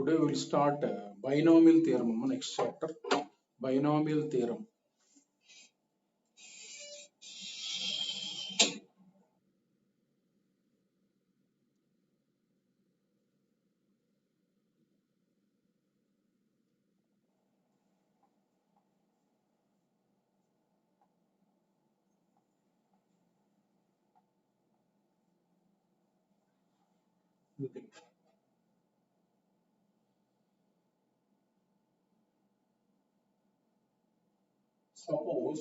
Today we will start binomial theorem. Next chapter, binomial theorem. Suppose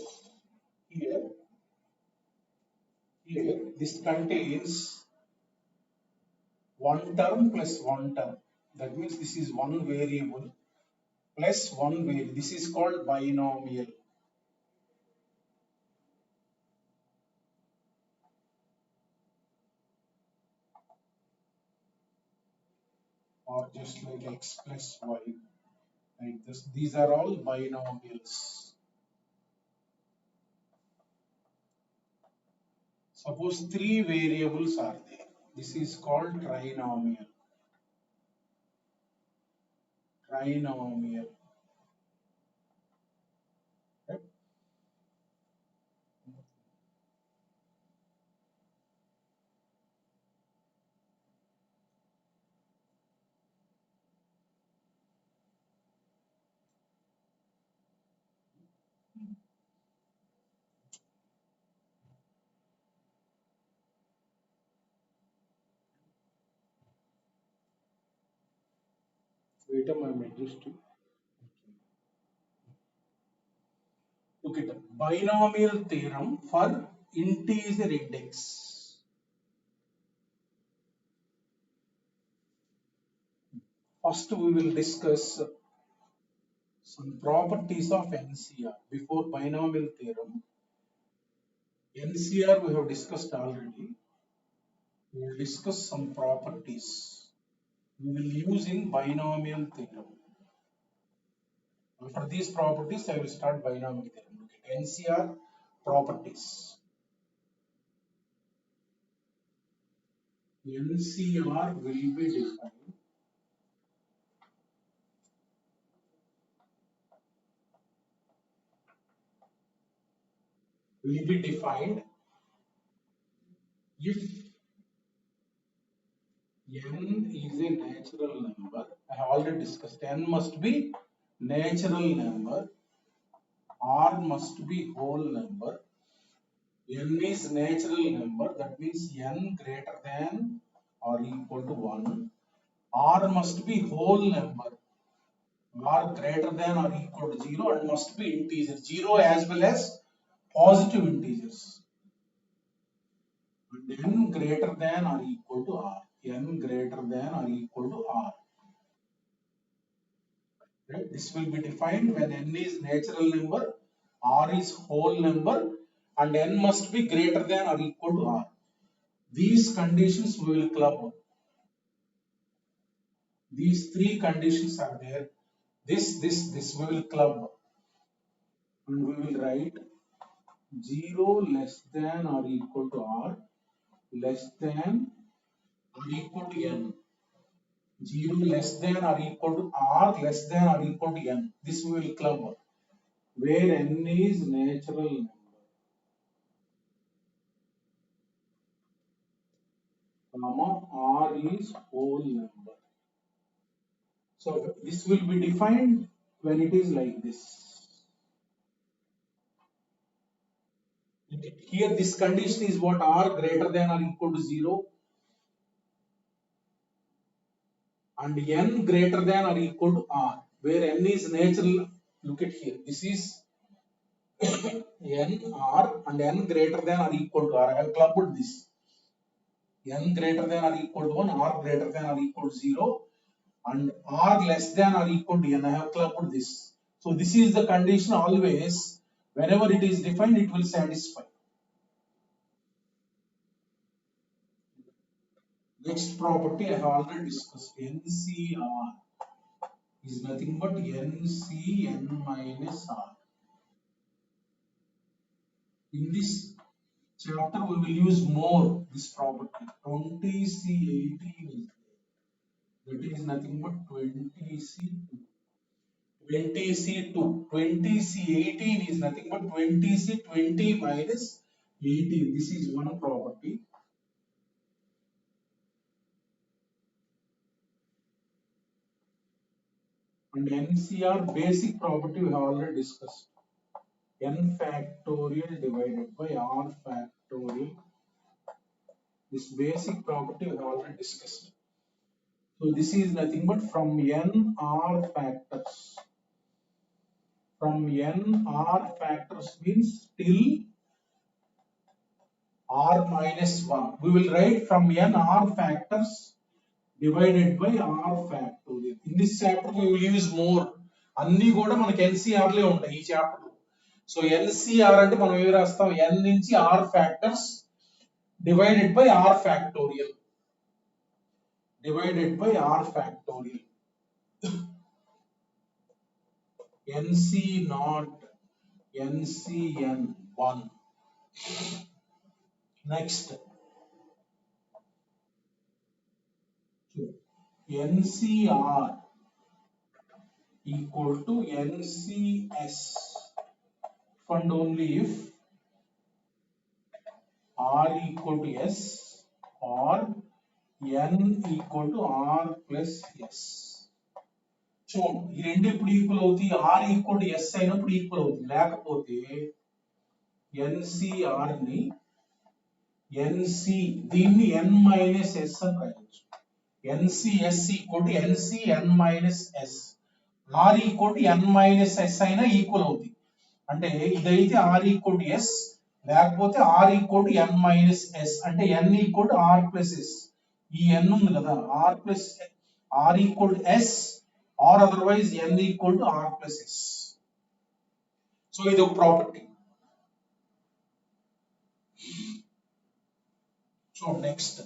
here this contains one term plus one term. That means this is one variable plus one variable. This is called binomial. Or just like x plus y, like this. These are all binomials. Suppose three variables are there. This is called trinomial. Trinomial. Right? Wait a moment, just to look at the binomial theorem for integer index. First, we will discuss some properties of NCR. Before binomial theorem, NCR we have discussed already. We will discuss some properties we will use in binomial theorem. After these properties, I will start binomial theorem. Look at NCR properties. NCR will be defined if n is a natural number. I have already discussed. N must be natural number. R must be whole number. N is natural number. That means n greater than or equal to 1. R must be whole number. R greater than or equal to 0 and must be integer. 0 as well as positive integers. And n greater than or equal to R. N greater than or equal to R. Right? This will be defined when n is natural number, R is whole number, and n must be greater than or equal to R. These conditions we will club. These three conditions are there. This we will club. And we will write 0 less than or equal to R, less than or equal to n. 0 less than or equal to R, less than or equal to n. This we will club. Where n is natural number. Comma R is whole number. So this will be defined when it is like this. Here this condition is what? R greater than or equal to 0 and n greater than or equal to R, where n is natural. Look at here. This is n R and n greater than or equal to R. I have clubbed this. N greater than or equal to 1, R greater than or equal to 0 and R less than or equal to n. I have clubbed this. So this is the condition always. Whenever it is defined, it will satisfy. Next property I have already discussed. NCR is nothing but NCn minus R. In this chapter, we will use more this property. 20C18 is there. That is nothing but 20C2. 20C2. 20C18 is nothing but 20C20 minus 18. This is one property. And NCR basic property we have already discussed. N factorial divided by R factorial. This basic property we have already discussed. So this is nothing but from N R factors. From N R factors means till R minus 1. We will write from N R factors divided by R factorial. In this chapter we will use more. అన్ని కూడా మనకి NCR లే ఉంటాయి ఈ chapter. So NCR అంటే మనం ఏమి రాస్తాం, n నుంచి r factors divided by r factorial. Divided by r factorial. nc not ncn1. Next NCR equal to NCS if and only if R equal to S or N equal to R plus S. చూడండి ఈ రెండు ఇప్పుడు equal అవుతాయి, R equal to S అయినప్పుడు equal అవుతుంది. లేకపోతే NCR ని NC దీన్ని N minus S అని రాయొచ్చు. NCS equal to NCN minus S. R equal to N minus S అయినా ఈక్వల్ అవుతుంది. అంటే ఇదైతే R equal to S, లేకపోతే R equal to N minus S. అంటే N equal to R plus S. ఈ N ఉంది కదా, R plus R equal to S or otherwise N equal to R plus S. So ఇది ఒక property. So next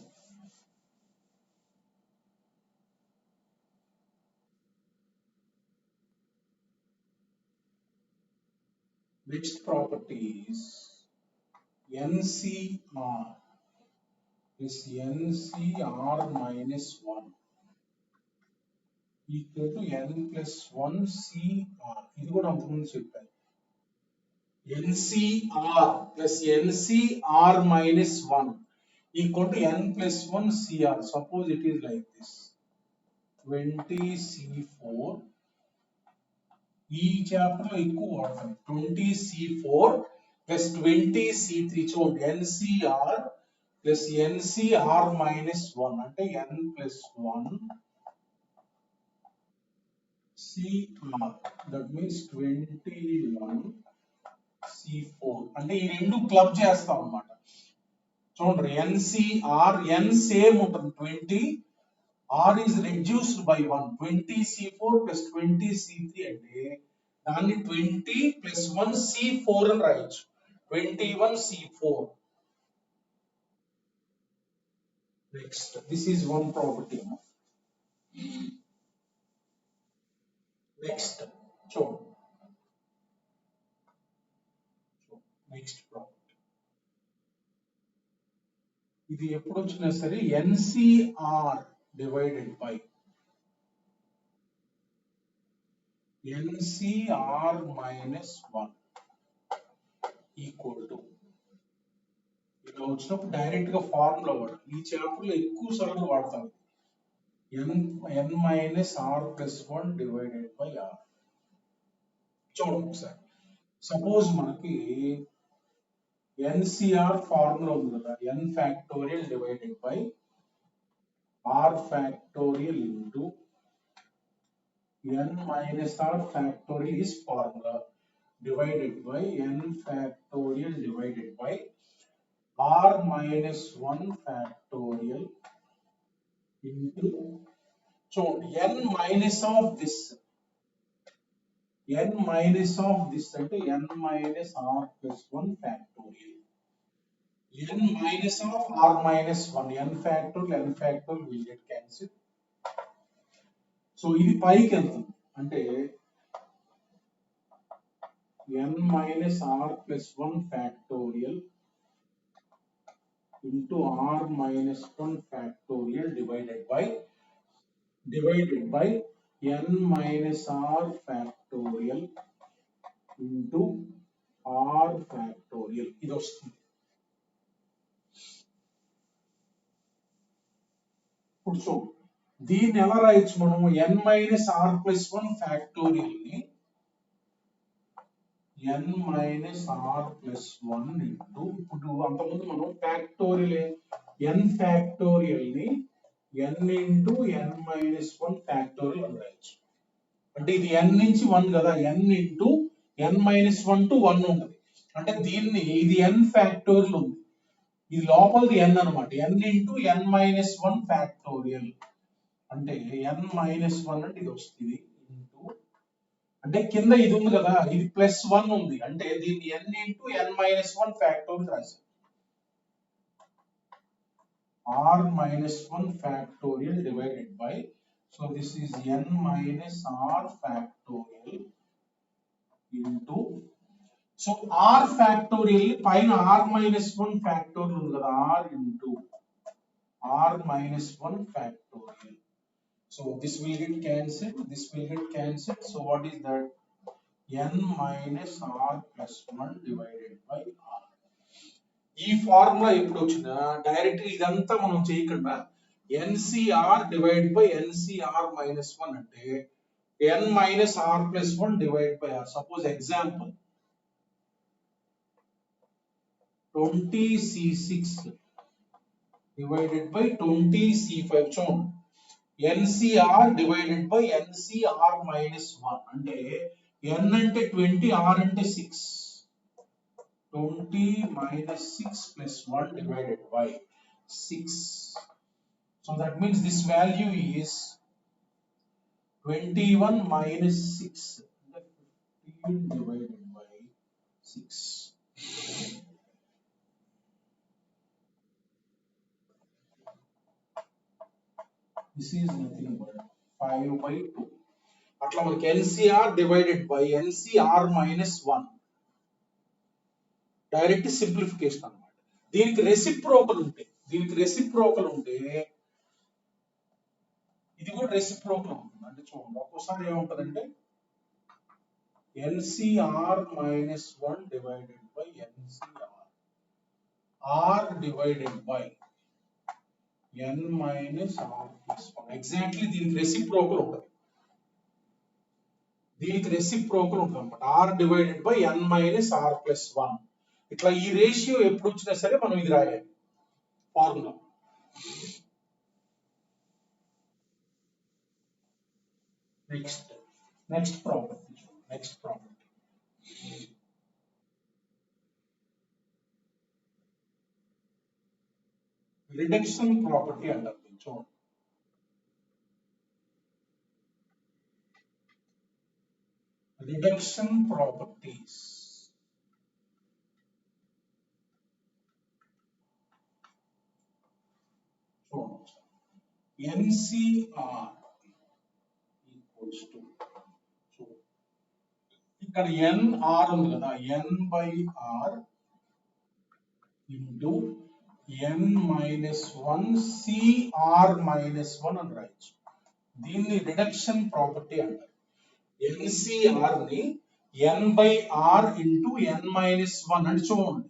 property is NCR is NCR minus 1 equal to N plus 1 CR. ఇది కూడా అంతకుముందు చెప్పాను. NCR plus NCR minus 1 equal to N plus 1 CR. Suppose it is like this. 20C4. ఈ chapter లో ఎక్కువ వాడతాం. 20C4 plus 20C3. చూడండి NCR plus NCR minus 1 అంటే N plus 1 CR. That means 21C4. అంటే ఈ రెండు క్లబ్ చేస్తాం అన్నమాట. చూడండి NCR N సేమ్ ఉంటుంది 20, R is reduced by 1. 20C4 plus 20C3 అంటే దాన్ని 20 plus 1 C4 అని రాయొచ్చు. 21C4. Next, this is one property. Next, చూడండి. Next property. ఇది ఎప్పుడు వచ్చినా సరే NCR divided by NCR minus 1 equal to, ఇలా వచ్చినప్పుడు డైరెక్ట్ గా ఫార్ములా వాడు. ఈ చాప్టర్ లో ఎక్కువ సార్లు వాడతాం. N minus R plus 1 divided by R. చూడండి ఒకసారి. సపోజ్ మనకి NCR ఫార్ములా ఉంది కదా, N factorial divided by R factorial into N minus R factorial is formula divided by N factorial divided by R minus 1 factorial into, so N minus of this అంటే N minus R plus 1 factorial. N minus of R minus 1, N factorial will get cancelled. So ఇది పైకి వెళ్తుంది అంటే N minus R plus 1 factorial into R minus 1 factorial divided by divided by n minus r factorial into r factorial ఇది వస్తుంది. ఇప్పుడు చూడు దీన్ని ఎలా రాయొచ్చు మనం n minus r plus 1 factorial ని n minus r plus 1 into ఇప్పుడు అంతకుముందు మనం ఫ్యాక్టోరియల్ n ఫ్యాక్టోరియల్ ని n into n minus 1 factorial అని రాయొచ్చు. అంటే ఇది n నుంచి 1 కదా n into n minus 1 to 1 ఉంటుంది. అంటే దీన్ని ఇది n ఫ్యాక్టోరియల్ ఉంది, ఇది లోపలిది n అన్నమాట. n into n minus 1 factorial అంటే n మైనస్ 1 అంటే ఇది వస్తుంది ఇంటూ అంటే కింద ఇది ఉంది కదా ఇది ప్లస్ 1 ఉంది అంటే దీన్ని n into n minus 1 factorial రాశాం. r minus 1 factorial divided by, so this is n minus r factorial into, so r factorial పైన r minus 1 factorial ఉంది కదా r into r minus 1 factorial. So this will get cancelled, this will get cancelled. So what is that? n minus r plus 1 divided by r. ఈ formula ఎప్పుడు వచ్చినా direct ఇదంతా మనం చేయకుండా NCR divide by NCR minus 1 అంటే n minus r plus 1 divide by r. Suppose example 20C6 divided by 20C5 చూడండి NCR divided by NCR minus 1 అంటే n అంటే 20 r అంటే 6 20 minus 6 plus 1 divided by 6. So that means this value is 21 minus 6. 15 divided by 6. This is nothing but 5 by 2. అట్లా మనకి NCR divided by NCR minus 1. Direct simplification అన్నమాట. దీనికి reciprocal ఉంటే ఇది కూడా రెసిప్రోకల్ ఉంటుంది. అంటే చూడండి ఒక్కోసారి ఏముంటుందంటే NCR minus 1 divided by NCR R divided by n minus r plus 1. Exactly దీనికి రెసిప్రోకల్ ఉంటుంది. అన్నమాట r divided by n minus r plus 1. ఇట్లా ఈ రేషియో ఎప్పుడు వచ్చినా సరే మనం ఇది రాయాలి formula. Next property reduction property అంటారు. చూడండి reduction properties NCR equals to, ఇక్కడ NR ఉంది కదా n by r into n minus 1 CR minus 1 అని రాయొచ్చు. దీన్ని రిడక్షన్ ప్రాపర్టీ అంటారు. NCR ని n by r into n minus 1 అంటే చూడండి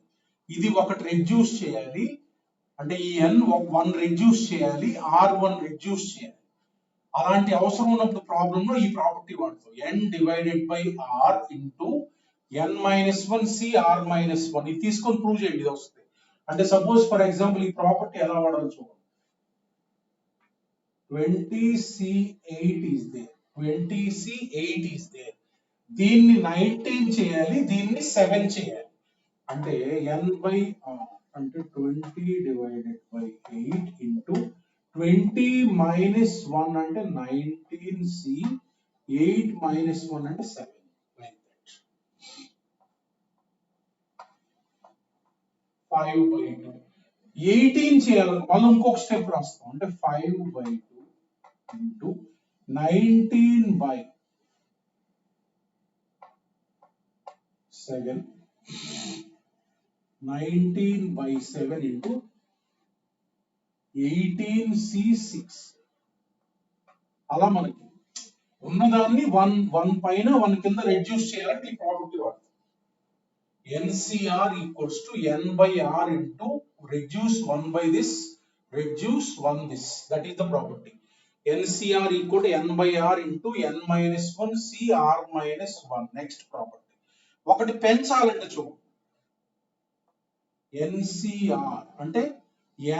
ఇది ఒకటి రెడ్యూస్ చేయాలి అంటే ఈ n 1 రెడ్యూస్ చేయాలి r1 రెడ్యూస్ చేయాలి. అలాంటి అవసరం ఉన్నప్పుడు ప్రాబ్లం లో ఈ ప్రాపర్టీ వాడతాం n divided by r into n minus 1 CR minus 1. ఇది తీసుకొని ప్రూవ్ చేయండి ఇది వస్తుంది. అంటే సపోజ్ ఫర్ ఎగ్జాంపుల్ ఈ ప్రాపర్టీ ఎలా వాడాలి చూడండి 20C8 is there, 20C8 is there. దీన్ని 19 చేయాలి, దీన్ని 7 చేయాలి. అంటే n by r అంటే 20 డివైడెడ్ బై 8 ఇంటూ 20 మైనస్ 1 అంటే 19C, 8 మైనస్ 1 అంటే 7. Like that. 5 by 2. 18 చేయాలి, మనం ఇంకొక స్టెప్ రాస్తాం అంటే 5 by 2 into 19 by 7, 19 by 7 into 18C6. అలా మనకి ఉన్నదాన్ని వన్ పైన వన్ కింద రెడ్యూస్ చేయాలంటే ఈ ప్రాపర్టీ వాడు NCR equals to N by R into reduce 1 by this, reduce 1 this. That is the property. NCR equal to N by R into N minus 1 C R minus 1. Next property. ఒకటి పెంచాలంటే చూడు NCR అంటే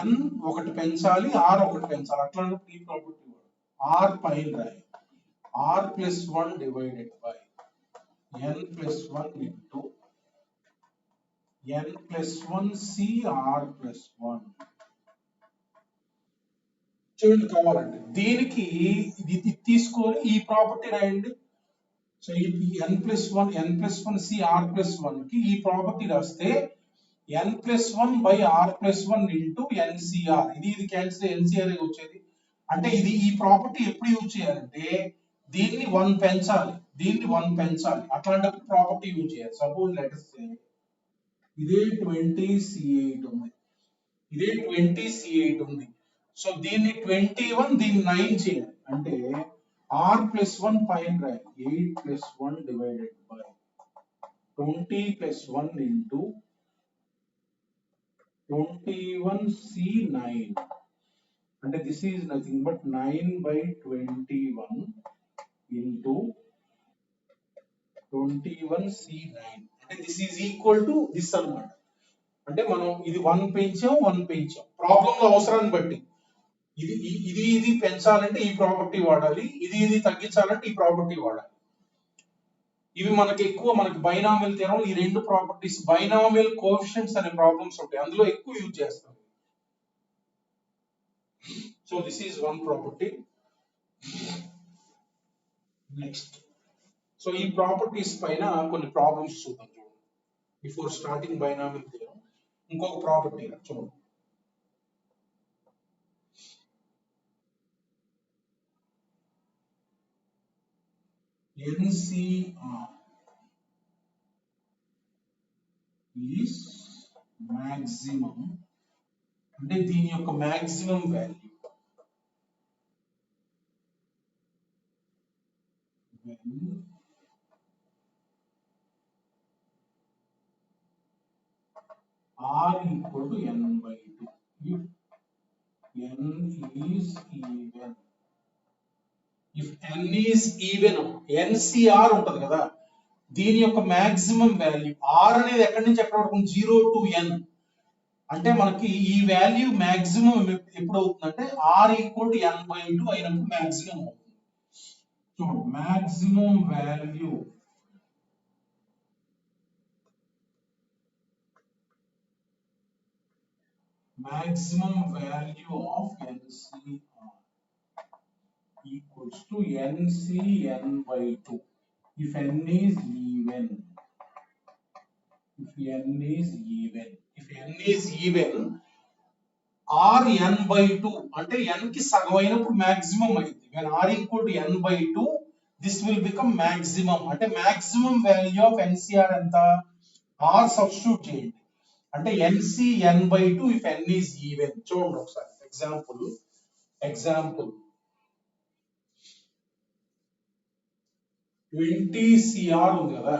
N ఒకటి పెంచాలి R ఒకటి పెంచాలి అట్లా ఈ ప్రాపర్టీ R పైన రాయి R plus 1 divided by N plus 1 into N plus 1 C R plus 1. చూడండి కావాలంటే దీనికి ఇది తీసుకొని ఈ ప్రాపర్టీ రాయండి. సో ఈ N plus 1 C R plus 1 కి ఈ ప్రాపర్టీ రాస్తే N plus 1 by R plus 1 into NCR. ఇది క్యాన్సిల్ NCR వచ్చేది. అంటే ఇది ఈ ప్రాపర్టీ ఎప్పుడు యూజ్ చేయాలంటే దీన్ని 1 పెంచాలి, దీన్ని 1 పెంచాలి, అట్లాంటప్పుడు ప్రాపర్టీ యూజ్ చేయాలి. సపోజ్ లెట్ us say ఇదే 20C8 ఉంది, ఇదే 20C8 ఉంది. సో దీన్ని 21 దీన్ని 9 చేయాలి అంటే R plus 1 పైన రాయాలి 8 plus 1 divided by 20 plus 1 into 21C9 అంటే this is nothing but 9 by 21 into 21C9 అంటే this is equal to this అన్నమాట. అంటే మనం ఇది 1 పెంచాం ప్రాబ్లం లో అవసరాన్ని బట్టి ఇది పెంచాలంటే ఈ ప్రాపర్టీ వాడాలి, ఇది తగ్గించాలంటే ఈ ప్రాపర్టీ వాడాలి. ఇవి మనకి ఎక్కువ మనకి బైనామియల్ థియరం ఈ రెండు ప్రాపర్టీస్ బైనామియల్ కోఎఫిషియంట్స్ అనే ప్రాబ్లమ్స్ ఉంటాయి, అందులో ఎక్కువ యూజ్ చేస్తాం. So this is one property. Next so ఈ ప్రాపర్టీస్ పైన కొన్ని ప్రాబ్లమ్స్ చూద్దాం. చూడండి బిఫోర్ స్టార్టింగ్ బైనామియల్ థియరం ఇంకొక ప్రాపర్టీ చూడండి. NCR is maximum అంటే దీని యొక్క maximum value when R equal to N by 2 if N is even. If N is even, NCR ఉంటుంది కదా, దీని యొక్క మాక్సిమం వాల్యూ R అనేది ఎక్కడి నుంచి ఎక్కడ వరకు 0 to N అంటే మనకి ఈ వాల్యూ మాక్సిమం ఎప్పుడు అవుతుందంటే R equal to N by 2 అయినప్పుడు మాక్సిమం అవుతుంది. చూడండి maximum value of NCR equals to NCN by 2 if N is even. If N is even R N by 2 అంటే N కి సగం అయినప్పుడు మాక్సిమం అయింది. When R equal to N by 2 this will become maximum అంటే maximum value of NCR ఎంత R substitute చేయండి అంటే NCN by 2 if N is even. చూడండి ఒకసారి ఎగ్జాంపుల్ 20CR ఉంది కదా,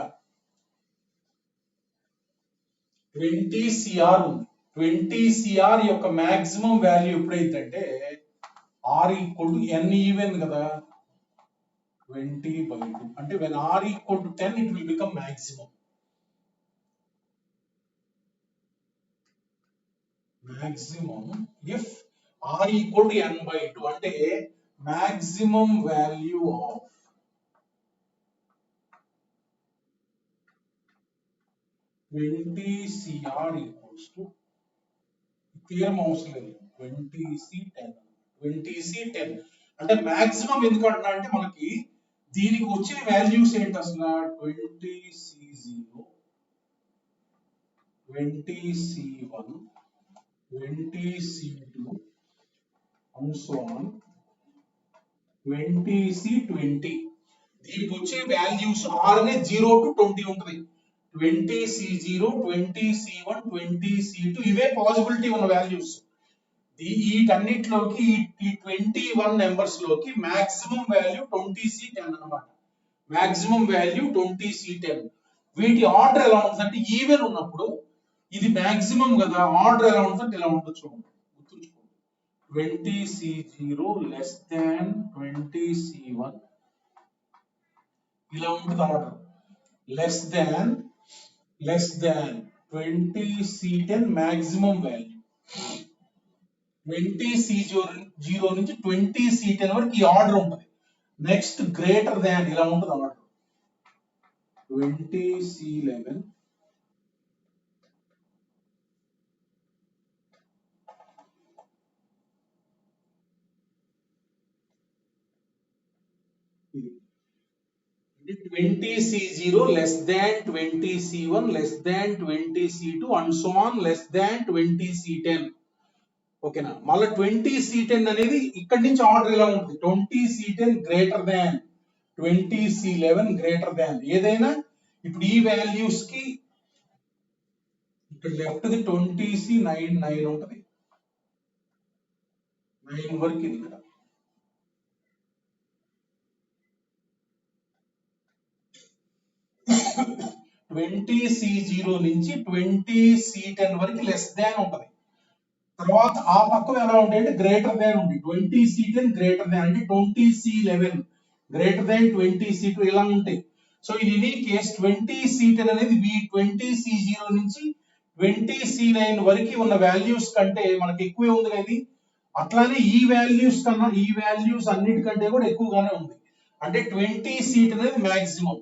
20CR ఉంది. 20CR యొక్క మాక్సిమం వాల్యూ ఎప్పుడైందంటే R equal to N even కదా 20 by 2 అంటే when R equal to 10 it will become maximum. Maximum if R equal to N by 2 అంటే maximum value of CR equals to theorem అవసరం లేదు 20C10 అంటే maximum ఎందుకు అంటున్నా అంటే మనకి దీనికి వచ్చిన వాల్యూస్ ఏంటి అసలు 20C0 20C1 20C2 and so on 20C20 దీనికి వచ్చే వాల్యూస్ R అనేది 0 to 20 ఉంటుంది. 20C0 20C1 20C2 ఇవే పాసిబిలిటీ ఉన్న వాల్యూస్. వీటన్నిటిలోకి ఈ 21 నెంబర్స్ లోకి మాక్సిమం వాల్యూ 20C10 అన్నమాట. Maximum value 20C10. వీటి ఆర్డర్ ఎలా ఉంటుందంటే ఈవెన్ ఉన్నప్పుడు ఇది మాక్సిమం కదా, ఆర్డర్ ఎలా ఉంటుందంటే ఇలా ఉంటుంది చూడండి, గుర్తుంచుకోండి. 20C0 less than 20C1 ఇలా ఉంటుంది order. Less than 20C10 maximum value. 20C0 నుంచి 20C10 వరకు ఈ ఆర్డర్ ఉంటుంది. నెక్స్ట్ గ్రేటర్ దాన్ ఇలా ఉంటుంది order. 20C11 20C0 less than 20C1 less than 20C2 and so on less than 20C10. ఓకేనా? మళ్ళీ 20C10 అనేది ఇక్కడి నుంచి ఆర్డర్ ఇలా ఉంటుంది. 20C10 గ్రేటర్ దాన్ 20C11 గ్రేటర్ దాన్ ఏదైనా. ఇప్పుడు ఈ వాల్యూస్ కి ఇక్కడ లెఫ్ట్ ది 20C9 ఉంటుంది, 9 వరకు ఇది ఇక్కడ. 20C0 నుంచి 20C10 వరకు లెస్ దాన్ ఉంటుంది. తర్వాత ఆ పక్కన ఎలా ఉంటాయి అంటే గ్రేటర్ దాన్ ఉంది. 20C10 గ్రేటర్ దాన్ అంటే 20C11 గ్రేటర్ దాన్ 20C2 ఇలా ఉంటాయి. So in any case 20C10 అనేది 20C0 నుంచి 20C9 వరకు ఉన్న వాల్యూస్ కంటే మనకి ఎక్కువే ఉంది కదా. అట్లానే ఈ వాల్యూస్ కన్నా ఈ వాల్యూస్ అన్నిటికంటే కూడా ఎక్కువగానే ఉంది. అంటే 20C10 అనేది మాక్సిమం.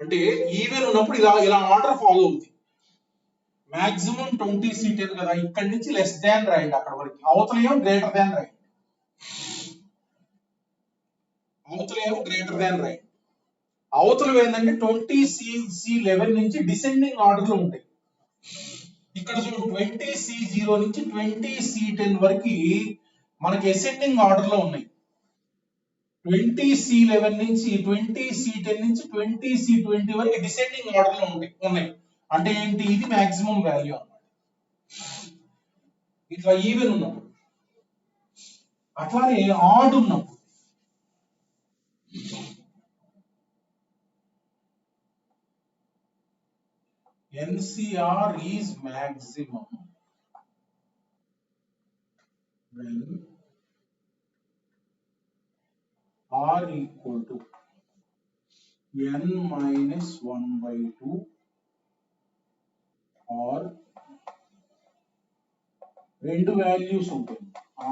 అంటే ఈవెన్ ఉన్నప్పుడు ఇలా ఆర్డర్ ఫాలో అవుతుంది. మాక్సిమం 20C10 కదా, ఇక్కడి నుంచి లెస్ దాన్ రాయండి అక్కడ వరకు, అవతలేమో గ్రేటర్ దాన్ రాయండి, అవతల ఏంటంటే 20C11 నుంచి డిసెండింగ్ ఆర్డర్ లో ఉంటాయి. ఇక్కడ చూడండి 20C0 నుంచి 20C10 వరకు మనకి అసెండింగ్ ఆర్డర్ లో ఉన్నాయి. 20C11 నుంచి 20C10 నుంచి 20C20 వరకు డిసెండింగ్ ఆర్డర్ లో ఉన్నాయి. అంటే ఏంటి, ఇది మాక్సిమం వాల్యూ అన్నమాట. ఇట్లా ఈవెన్ ఉన్నప్పుడు. అట్లానే ఆడ్ ఉన్నప్పుడు NCR is maximum when R equal to n minus 1/2 or రెండు వాల్యూస్ ఉంటాయి.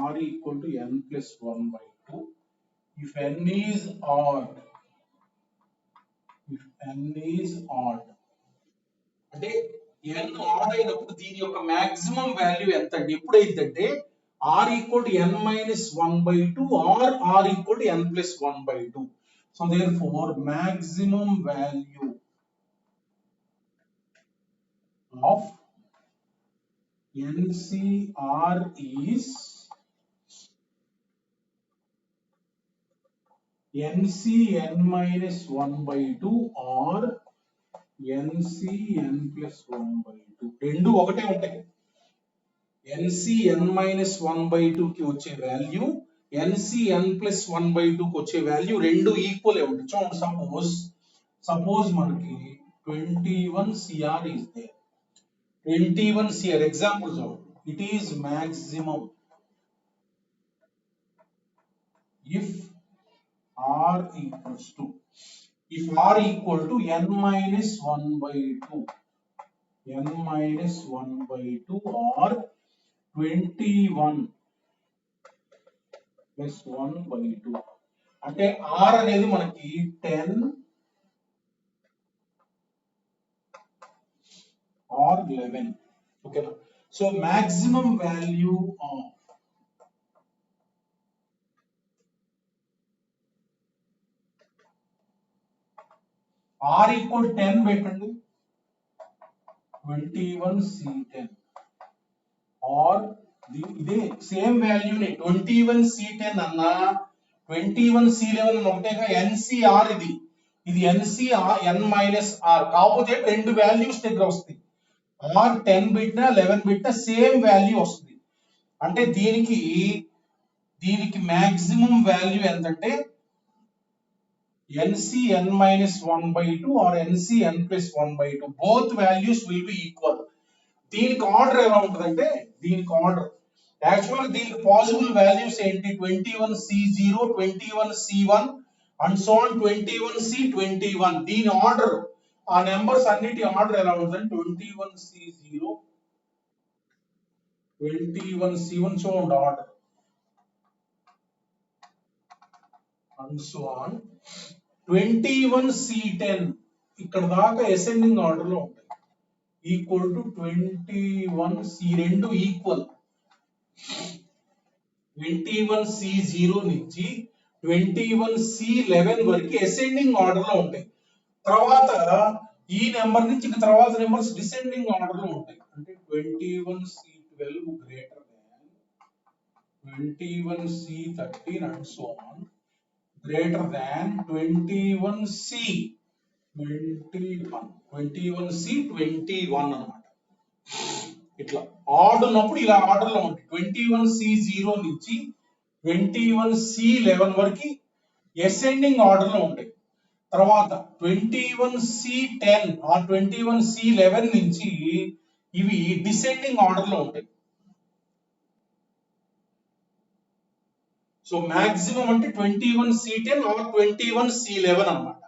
R equal to n plus 1/2 if n is odd. అంటే n ఆడ్ అయినప్పుడు దీని యొక్క మాక్సిమం వాల్యూ ఎంత అంటే ఎప్పుడైతే R equal to n minus 1/2 or R equal to n plus 1/2. So therefore maximum value of NCR is NC n minus 1/2 or NC n plus 1/2. రెండు ఒకటే ఉంటాయి. NC n minus 1/2 కి వచ్చే వాల్యూ NC n plus 1/2 కి వచ్చే value రెండు equal ఉంటాయి. చూడండి, సపోజ్ మనకి 21CR is there. 21CR example చూడండి, it is maximum if R equals to n minus 1/2 or 21 plus 1/2. అంటే R అనేది మనకి 10 or 11. ఓకేనా? So maximum value of R equal 10 పెట్టండి, 21C10 or ఇదే సేమ్ వాల్యూని 21C10 అన్నా 21C11 అని ఒకటేగా. NCR ఇది NCR n minus R కాకపోతే రెండు వాల్యూస్ దగ్గర వస్తాయి. R 10 పెట్టినా 11 పెట్టినా సేమ్ వాల్యూ వస్తుంది. అంటే దీనికి మాక్సిమం వాల్యూ ఎంతంటే NCn minus 1 by 2 or NCn plus 1 by 2. Both values will be equal. దీనికి ఆర్డర్ ఎలా ఉంటుందంటే దీనికి ఆర్డర్ యాక్చువల్గా దీనికి పాసిబుల్ వాల్యూస్ ఏంటి 21C0 21C1 and so on 21C21. దీని ఆర్డర్ ఆ నెంబర్స్ అన్నిటి ఆర్డర్ ఎలా ఉంటుందంటే 21C0 21C1 చూడండి order and so on 21C10 ఇక్కడ దాకా అసెండింగ్ ఆర్డర్ లో ఉంటాయి ఈక్వల్ టు 21C రెండు ఈక్వల్ 21C0 నుంచి 21C11 వరకు అసెండింగ్ ఆర్డర్ లో ఉంటాయి. తర్వాత ఈ నెంబర్ నుంచి ఇక తర్వాత నెంబర్స్ డిసెండింగ్ ఆర్డర్ లో ఉంటాయి. అంటే 21C12 greater than 21C13 and so on greater than 21C21 అన్నమాట. ఇట్లా ఆర్డ్ ఉన్నప్పుడు ఇలా ఆర్డర్ లో ఉంటాయి 21C0 నుంచి 21C11 వరకు అసెండింగ్ ఆర్డర్ లో ఉంటాయి. తర్వాత 21C10 ఆర్ 21C11 నుంచి ఇవి డిసెండింగ్ ఆర్డర్ లో ఉంటాయి. సో మాక్సిమం అంటే 21C10 ఆర్ 21C11 అన్నమాట.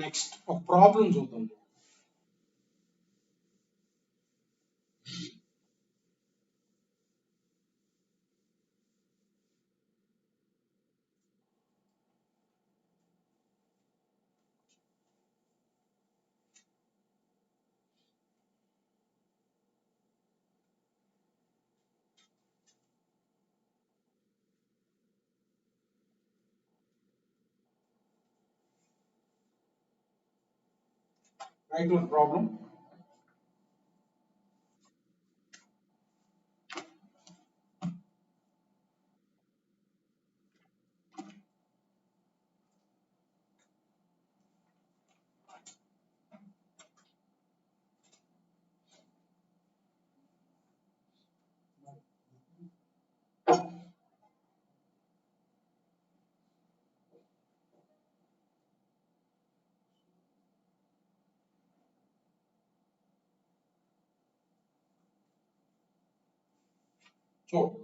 నెక్స్ట్ ఒక ప్రాబ్లం చూద్దాం. Write one problem. So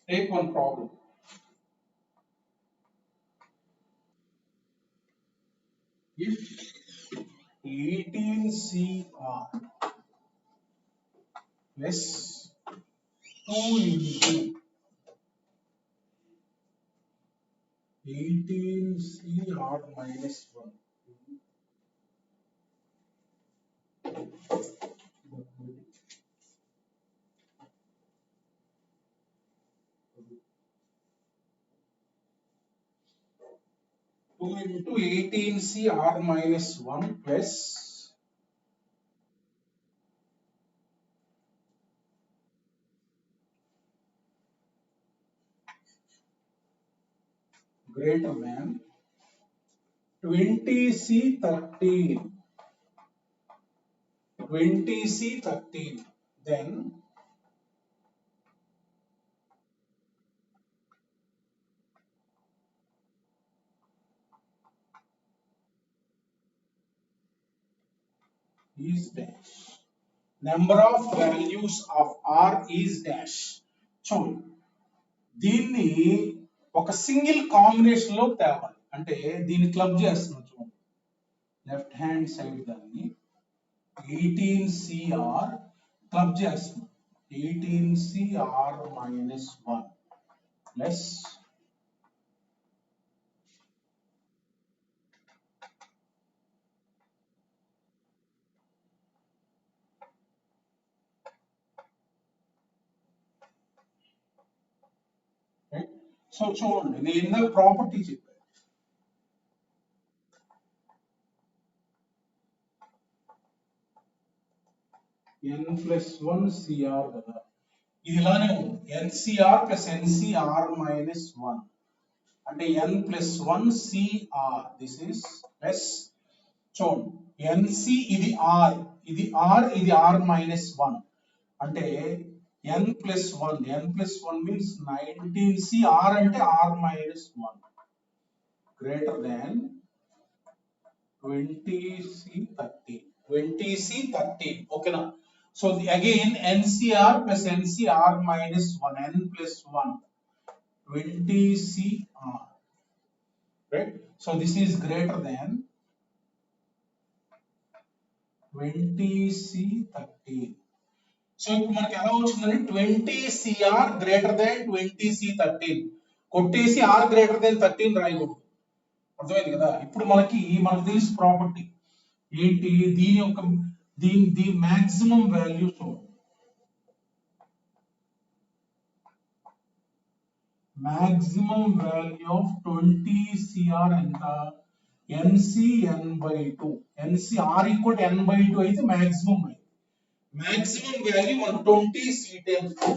take one problem. If 18CR plus 2 into 18CR minus 1 2 into 18CR minus 1 plus greater than 20C13 then is dash. Number of values of R is dash. చూడండి దీన్ని ఒక single combination లో తేవాలి. అంటే దీన్ని club చేస్తున్నాం చూడండి left hand side దాన్ని 18CR క్లబ్ చేస్తున్నాం 18CR minus 1 plus సో చూడండి నేను ఇందాక ప్రాపర్టీ చెప్పాను n ప్లస్ 1 cr కదా, ఇది ఇలానే ఉంది ncr ప్లస్ ncr మైనస్ 1 అంటే n plus 1 cr. This is plus చూడండి nc ఇది r, ఇది r, ఇది r మైనస్ 1 అంటే n plus 1, n plus 1 means 19c, r అంటే r minus 1 greater than 20c 13, 20c 13 ఓకేనా. So again ncr plus ncr minus 1, n plus 1 20cr, right? So this is greater than 20c 13. So ఇప్పుడు మనకి ఎలా వచ్చిందంటే 20cr greater than 20c 13 కొట్టేసి r greater than 13 రాయకూడదు, అర్థమైంది కదా. ఇప్పుడు మనకు తెలుసు ప్రాపర్టీ ఏంటి, దీని యొక్క ది మాక్సిమం వాల్యూ చూడండి, మాక్సిమం వాల్యూ ఆఫ్ 20cr ఎంత, nc n/2, nc r equal n/2 అయితే మాక్సిమం అయింది. మాక్సిమం వాల్యూ మనకు 20c10,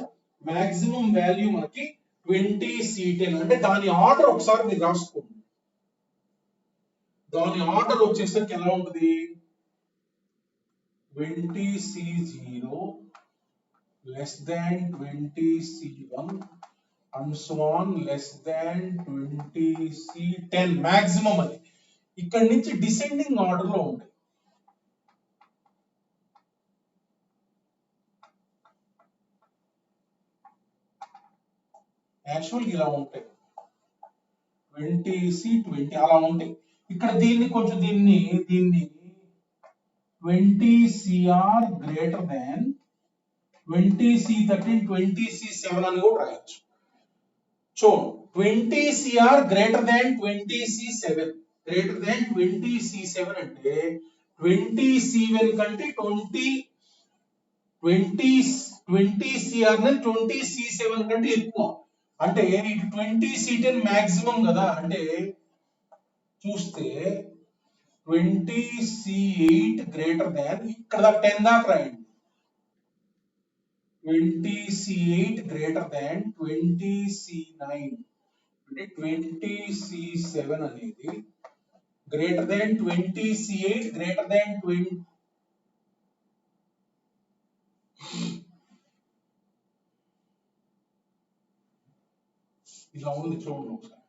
మాక్సిమం వాల్యూ మనకి 20c10 అంటే దాని ఆర్డర్ ఒకసారి మీరు రాసుకోండి. దాని ఆర్డర్ వచ్చేసరికి ఎలా ఉంటుంది, 20c0 less than 20c1 and so on less than 20c10 maximum. అది ఇక్కడ నుంచి డిసెండింగ్ ఆర్డర్ లో ఉంటాయి. యాక్చువల్ ఇలా ఉంటాయి 20c20 అలా ఉంటాయి. ఇక్కడ దీన్ని కొంచెం దీన్ని 20cr greater than 20c13 20c7 అని కూడా రాయొచ్చు. So 20cr greater than 20c7, greater than 20c7 అంటే 20c1 కంటే 20cr ని 20c7 కంటే ఎక్కువ అంటే ఇది 20c10 మాక్సిమం కదా. అంటే చూస్తే 20c8 గ్రేటర్ దాన్ ఇక్కడ 10 దాకా రాయండి, 20c8 గ్రేటర్ దాన్ 20c9 అంటే 20c7 అనేది గ్రేటర్ దాన్ 20c8 గ్రేటర్ దాన్ 20 ఇలా ఉంది చూడండి ఒకసారి.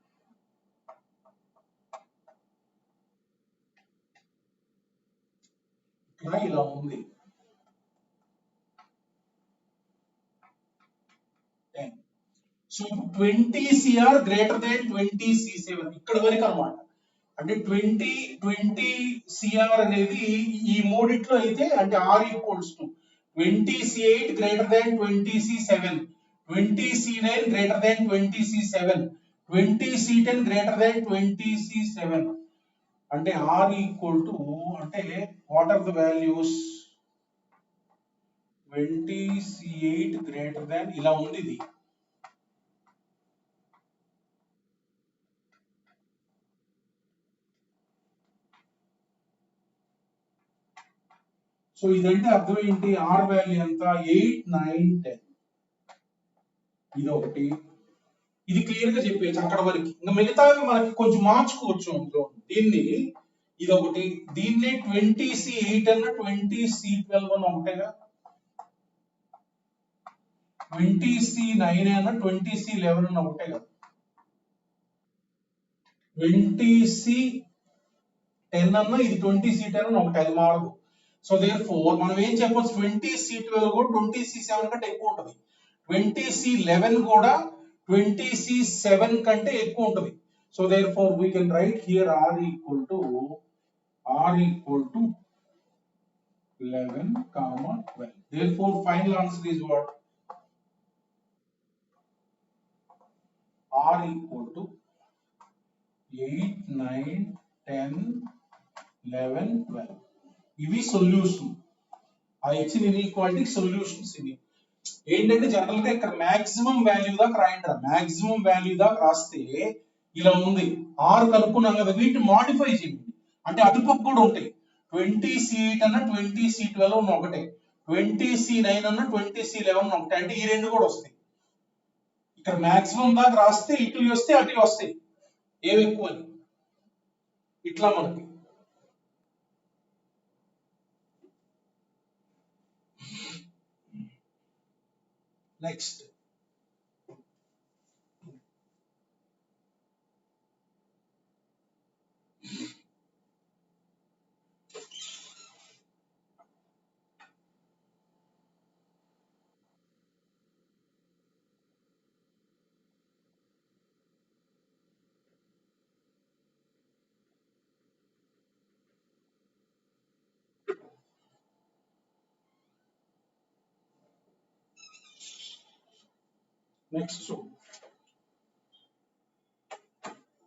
ఇక్కడ ఇలా ఉంది so 20cr greater than 20c7 ఇక్కడ వరకు అన్నమాట. అంటే 20cr అనేది ఈ మూడిట్లో అయితే అంటే r equals to 20c8 greater than 20c7, 20c9 greater than 20c7, 20c10 greater than 20c7 అంటే r ఈక్వల్ టు అంటే what are the values 20c8 greater than ఇలా ఉంది ఇది. సో ఇదంటే అర్థం ఏంటి, ఆర్ వాల్యూ ఎంత 8 9 10, ఇది ఒకటి, ఇది క్లియర్ గా చెప్పేసి అక్కడ వరకు. ఇంకా మిగతావి మనకి కొంచెం మార్చుకోవచ్చు. దీన్ని ఇది ఒకటి, దీన్నే 20c8 అన్న 20c12 అన్న ఒకటేగా, 20c9 అన్న 20c11 అన్న ఒకటే కదా, 20c10 అన్న ఇది 20c10 అన్న ఒకటే, అది మారదు. సో దేర్ ఫోర్ మనం ఏం చెప్పొచ్చు 20c12 కూడా 20c7 కంటే ఎక్కువ ఉంటుంది, 20c11 కూడా 20c7 కంటే ఎక్కువ ఉంటుంది. So therefore we can write here r equal to 11, 12. Therefore final answer is what, r equal to 8 9 10 11 12. ఇవి సొల్యూషన్, ఆ ఇచ్చిన ఇన్ఈక్వాలిటీ సొల్యూషన్స్. ఇవి ఏంటంటే జనరల్ గా ఇక్కడ మాక్సిమం వాల్యూ దాకా రాయండి, మాక్సిమం వాల్యూ దాకా రాస్తే ఇలా ఉంది. ఆర్ కనుక్కున్నాం కదా, వీటిని మాడిఫై చేయండి అంటే అటుపక్క కూడా ఉంటాయి. 20c8 అన్న 20c12 ఒకటే, 20C9 అన్న 20C11 ఒకటి, అంటే ఈ రెండు కూడా వస్తాయి. ఇక్కడ మాక్సిమం దాకా రాస్తే ఇటు వస్తే అటు వస్తాయి, ఏవి ఎక్కువ అని. ఇట్లా మనకి నెక్స్ట్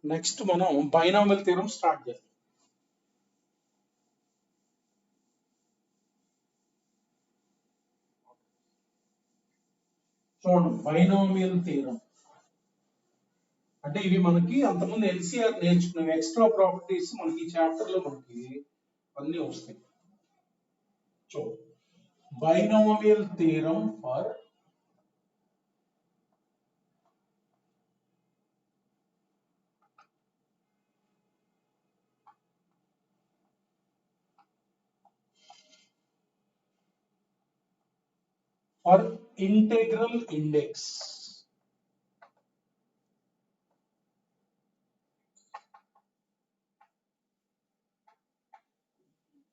నెక్స్ట్ మనం బైనామియల్ థియరం స్టార్ట్ చేద్దాం. చూడండి, బైనామియల్ థియరం అంటే ఇవి మనకి అంతకుముందు ఎల్సిఆర్ నేర్చుకునే ఎక్స్ట్రా ప్రాపర్టీస్ మనకి ఈ చాప్టర్ లో మనకి అన్ని వస్తాయి. So binomial theorem for integral index.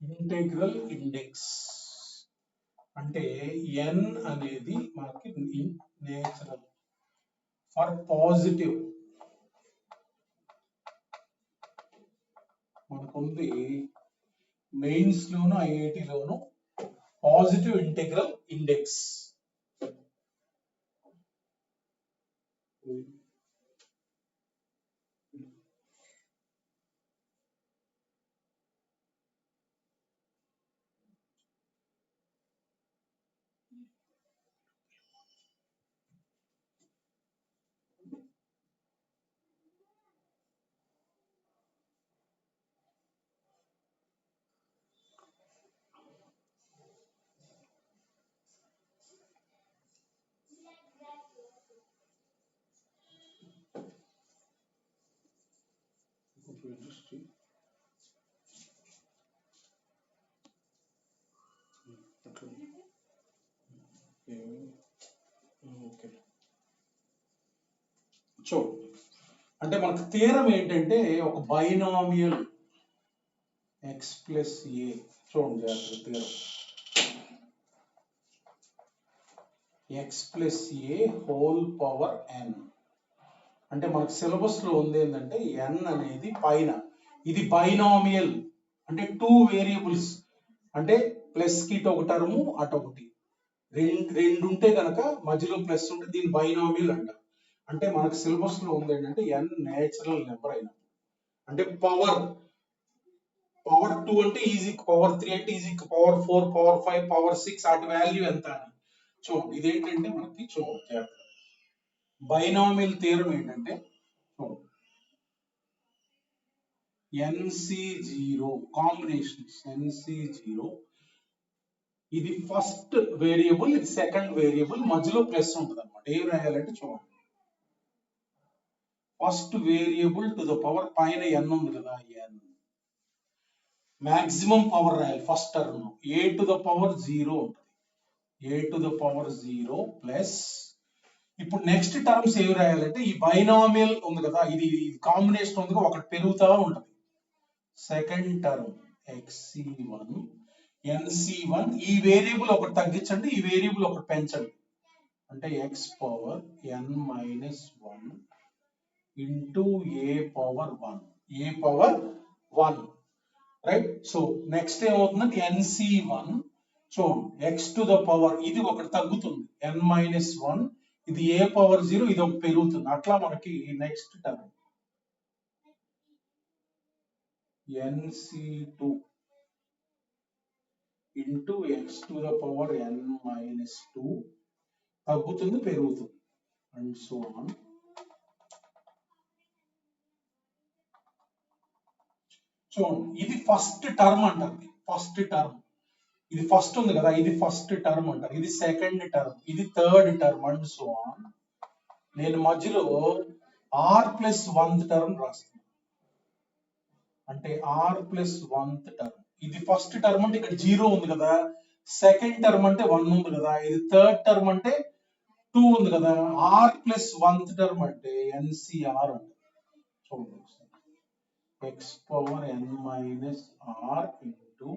Integral index అంటే n అనేది మనకి నేచురల్ ఫర్ పాజిటివ్. మనకుంది మెయిన్స్ లోను ఐఐటి లోను పాజిటివ్ ఇంటెగ్రల్ ఇండెక్స్. సో అంటే మనకు థియరం ఏంటంటే ఒక బైనామియల్ x ప్లస్ ఏ. చూడండి theorem x plus a whole power n. అంటే మనకు సిలబస్ లో ఉంది ఏంటంటే n అనేది పైన, ఇది బైనామియల్ అంటే 2 వేరియబుల్స్, అంటే ప్లస్ కి ఇటు ఒక టర్ము అటు ఒకటి, రెండు ఉంటే కనుక మధ్యలో ప్లస్ ఉంటే దీని బైనామియల్ అంటారు. అంటే మనకు సిలబస్ లో ఉంది ఏంటంటే n నేచురల్ నెంబర్ అయినా, అంటే పవర్ 2 అంటే ఈజీ, పవర్ 3 అంటే ఈజీ, పవర్ 4, పవర్ 5, పవర్ 6 వాటి వాల్యూ ఎంత అని. చూడండి ఇదేంటంటే మనకి చూడండి బైనామియల్ థియరం ఏంటంటే NC0 కాంబినేషన్స్, NC0 ఇది ఫస్ట్ వేరియబుల్, ఇది సెకండ్ వేరియబుల్, మధ్యలో ప్లస్ ఉంటుంది అనమాట. ఏం రాయాలంటే చూడండి, first variable to the power పైన n ఉంది కదా, n మాక్సిమం పవర్ రాయాలి first term, a to the power 0 ఉంటుంది, a to the power 0 plus. ఇప్పుడు నెక్స్ట్ టర్మ్స్ ఏమి రాయాలంటే ఈ బైనామియల్ ఉంది కదా, ఇది కాంబినేషన్ ఉంది కదా, ఒకటి పెరుగుతా ఉంటుంది. సెకండ్ టర్మ్ xc1 nc1, ఈ వేరియబుల్ ఒకటి తగ్గించండి, ఈ వేరియబుల్ ఒకటి పెంచండి, అంటే x power n minus 1 into a power 1, a power 1, right. So next ఏమవుతుందంటే nc1 చూడండి x టు ద పవర్, ఇది ఒకటి తగ్గుతుంది n మైనస్ 1, ఇది a పవర్ 0, ఇది ఒకటి పెరుగుతుంది. అట్లా మనకి next term nc2 into x to the power n minus 2 తగ్గుతుంది పెరుగుతుంది, అండ్ సో ఆన్. చూడండి ఇది ఫస్ట్ టర్మ్ అంటారు, ఫస్ట్ టర్మ్. ఇది ఫస్ట్ ఉంది కదా, ఇది ఫస్ట్ టర్మ్ అంటారు, ఇది సెకండ్ టర్మ్, ఇది third term and so on. నేను మధ్యలో ఆర్ ప్లస్ వన్త్ టర్మ్ రాస్తాను, అంటే ఆర్ ప్లస్ వన్త్ టర్మ్. ఇది ఫస్ట్ టర్మ్ అంటే ఇక్కడ 0 ఉంది కదా, సెకండ్ టర్మ్ అంటే 1 ఉంది కదా, ఇది థర్డ్ టర్మ్ అంటే 2 ఉంది కదా. ఆర్ ప్లస్ వన్త్ టర్మ్ అంటే ఎన్సిఆర్ అంటే చూడండి ఒకసారి, x power n minus r into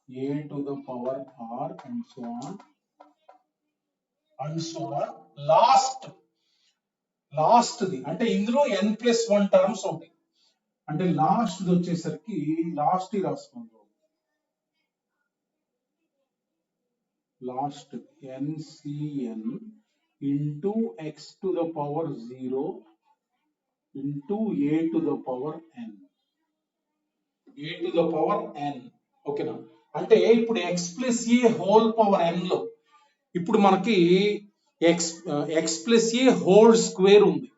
a to the power r and so on and so on. లాస్ట్ది అంటే ఇందులో ఎన్ ప్లస్ 1 టర్మ్స్ ఉంటాయి, అంటే లాస్ట్ వచ్చేసరికి లాస్ట్ రాసుకుందాం, last nCn into x to the power 0 into a to the power n, a to the power n. ఓకేనా, అంటే ఇప్పుడు x plus a whole power n లో ఇప్పుడు మనకి x plus a whole square ఉంది,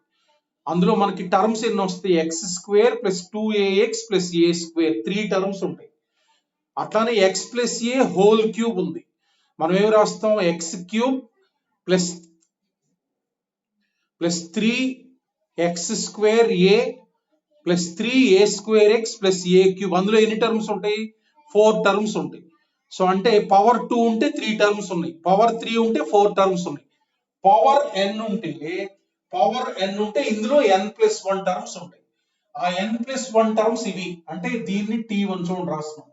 అందులో మనకి టర్మ్స్ ఎన్ని వస్తాయి, x square plus 2ax plus a square, 3 terms ఉంటాయి. అట్లానే x plus a whole cube ఉంది, మనం ఏమి రాస్తాం, x cube plus 3x square a plus 3a square x plus a cube. అందులో ఎన్ని టర్మ్స్ ఉంటాయి, 4 టర్మ్స్ ఉంటాయి. సో అంటే పవర్ 2 ఉంటే 3 టర్మ్స్ ఉన్నాయి, పవర్ 3 ఉంటే 4 టర్మ్స్ ఉన్నాయి, పవర్ ఎన్ ఉంటే ఇందులో n ప్లస్ 1 టర్మ్స్ ఉంటాయి. ఆ n ప్లస్ 1 టర్మ్స్ ఇవి, అంటే దీన్ని T1 చూడండి రాస్తున్నాం,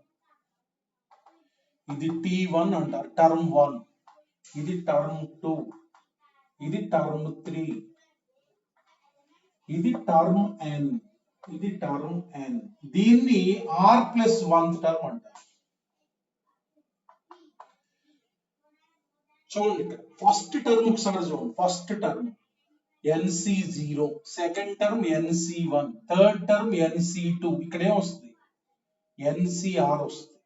ఇది T1 అంటారు, టర్మ్ 1, ఇది టర్మ్ 2, ఇది టర్మ్ 3, ఇది టర్మ్ n, ఇది టర్మ్ n. దీన్ని r ప్లస్ 1 టర్మ్ అంటారు. చూడండి ఫస్ట్ టర్మ్ ఒకసారి చూడండి, first term NC0, second term NC1, third term NC2, ఇక్కడే వస్తుంది NCR వస్తుంది.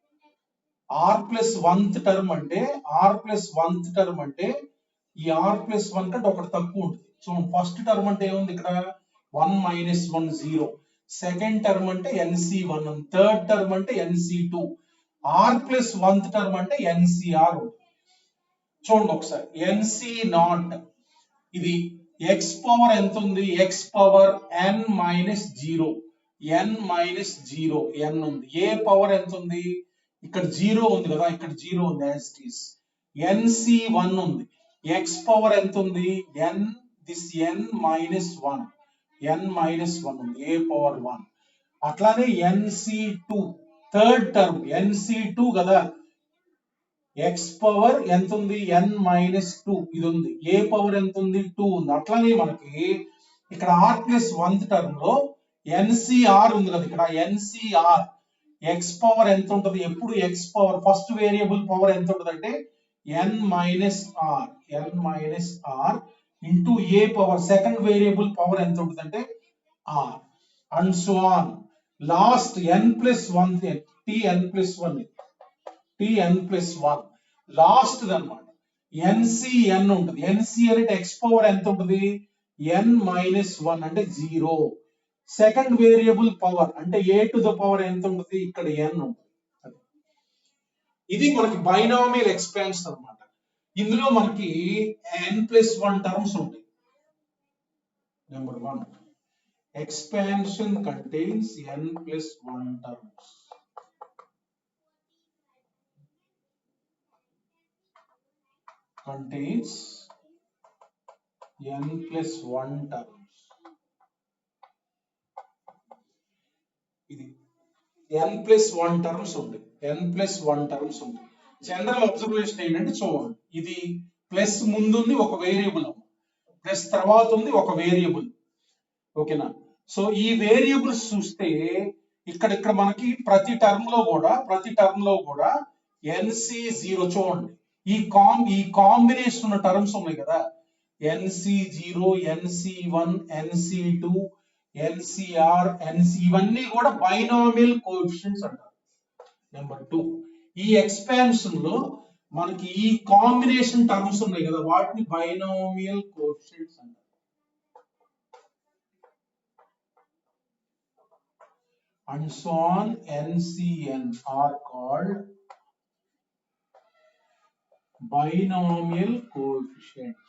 ఆర్ ప్లస్ వన్త్ టర్మ్ అంటే ఈ ఆర్ ప్లస్ 1 కంటే ఒకటి తక్కువ ఉంటుంది. సో ఫస్ట్ టర్మ్ అంటే ఏముంది ఇక్కడ 1 మైనస్ 1 0, సెకండ్ టర్మ్ అంటే NC1, థర్డ్ టర్మ్ అంటే NC2, r plus oneth term అంటే NCR. చూడండి ఒకసారి ఎన్సి నాట్, ఇది ఎక్స్ పవర్ ఎంత ఉంది, x power n minus 0, n minus 0 n ఉంది. ఏ పవర్ ఎంత ఉంది, ఇక్కడ 0 ఉంది కదా, ఇక్కడ 0 ఉంది యాజ్ ఇట్ ఈస్. NC1 ఉంది, ఎక్స్ పవర్ ఎంత ఉంది, n, this n minus 1, n minus 1 ఉంది, ఏ పవర్ 1. అట్లానే NC2 థర్డ్ టర్మ్, NC2 కదా, ఎక్స్ పవర్ ఎంత ఉంది, n మైనస్ 2 ఇది ఉంది, ఏ పవర్ ఎంత ఉంది, 2 ఉంది. అట్లానే మనకి ఇక్కడ ఆర్ ప్లస్ వన్త్ టర్మ్ లో ఎన్సిఆర్ ఉంది కదా, ఇక్కడ ఎన్సిఆర్ ఎక్స్ పవర్ ఎంత ఉంటుంది, ఎప్పుడు x power first variable power ఎంత ఉంటుంది అంటే n minus r into a power second variable power ఎంత ఉంటుంది అంటే r and so on. Last n plus 1 tn plus 1 tn plus 1 last అనమాట. NCN ఉంటుంది, NCN అంటే ఎక్స్ పవర్ ఎంత ఉంటుంది, n మైనస్ 1 అంటే 0, సెకండ్ వేరియబుల్ పవర్ అంటే ఏ టు ద పవర్ ఎంత ఉంటుంది, ఇక్కడ n ఉంటుంది. ఇది మనకి బైనామియల్ ఎక్స్పాన్షన్ అన్నమాట. ఇందులో మనకి n ప్లస్ 1 టర్మ్స్ ఉంటాయి. Number 1, expansion contains n plus 1 terms. Contains n plus 1 terms. ఇది n plus 1 terms ఉంది, n plus 1 terms ఉంది. జనరల్ అబ్జర్వేషన్ ఏంటంటే చూడండి, ఇది ప్లస్ ముందుంది ఒక వేరియబుల్, ప్లస్ తర్వాత ఉంది ఒక వేరియబుల్. ఓకేనా, సో ఈ వేరియబుల్స్ చూస్తే ఇక్కడ మనకి ప్రతి టర్మ్ లో కూడా NC0 చూడండి, ఈ కాంబినేషన్ ఉన్న టర్మ్స్ ఉన్నాయి కదా, NC0, NC1, NC2, NCR, ఇవన్నీ కూడా బైనామియల్ కోఎఫిషియంట్స్ అంటారు. నెంబర్ 2, ఈ ఎక్స్పాన్షన్ లో మనకి ఈ కాంబినేషన్ టర్మ్స్ ఉన్నాయి కదా, వాటిని బైనామియల్ కోఎఫిషియంట్స్ అంటారు. And so on, NCN are called binomial coefficients.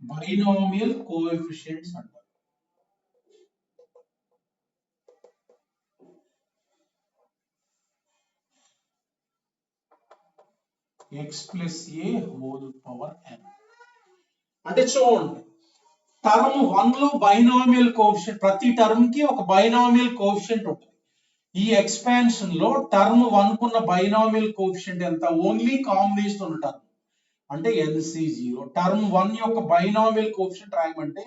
Binomial coefficients అంటారు. x plus a whole power n. అంటే చూడండి, టర్మ్ 1 లో బైనామియల్ కోఎఫిషియంట్, ప్రతి టర్మ్ కి ఒక బైనామియల్ కోఎఫిషియంట్ ఉంటుంది. ఈ ఎక్స్పాన్షన్ లో టర్మ్ 1 కున్న బైనామియల్ కోఎఫిషియంట్ ఎంత? ఓన్లీ కాంబినేషన్ ఉన్న టర్మ్ అంటే NC0. టర్మ్ 1 యొక్క బైనామియల్ కోఎఫిషియంట్ రాయమంటే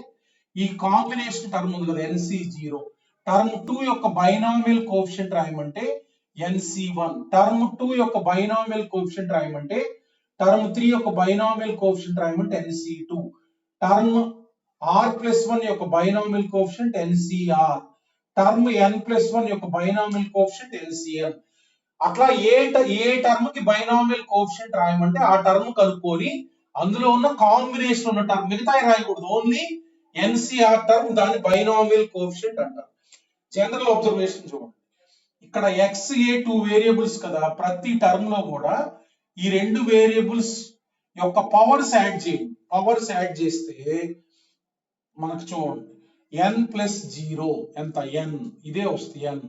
ఈ కాంబినేషన్ టర్మ్ ఉంది కదా NC0. టర్మ్ 2 యొక్క బైనామియల్ కోఎఫిషియంట్ రాయమంటే NC1. టర్మ్ 2 యొక్క బైనామియల్ కోఎఫిషియంట్ రాయమంటే టర్మ్ 3 యొక్క binomial coefficient రాయమంటే NC2. Term r+1 యొక్క binomial coefficient NCR. Term n+1 యొక్క బైనామియల్ కోఎఫిషియంట్ NCN. అట్లా ఏ టర్మ్ కి బైనామియల్ కోఎఫిషియంట్ రాయమంటే ఆ టర్మ్ కనుక్కొని అందులో ఉన్న కాంబినేషన్ ఉన్న టర్మ్, మిగతా రాయకూడదు, ఓన్లీ NCR టర్మ్ దాని బైనామియల్ కోఎఫిషియంట్ అంటారు. జనరల్ అబ్జర్వేషన్ చూడండి, ఇక్కడ XA 2 వేరియబుల్స్ కదా, ప్రతి టర్మ్ లో కూడా ఈ రెండు వేరియబుల్స్ యొక్క పవర్స్ యాడ్ చేయండి. పవర్స్ యాడ్ చేస్తే మనకు చూడండి n+0 ఎంత? n. ఇదే వస్తుంది n.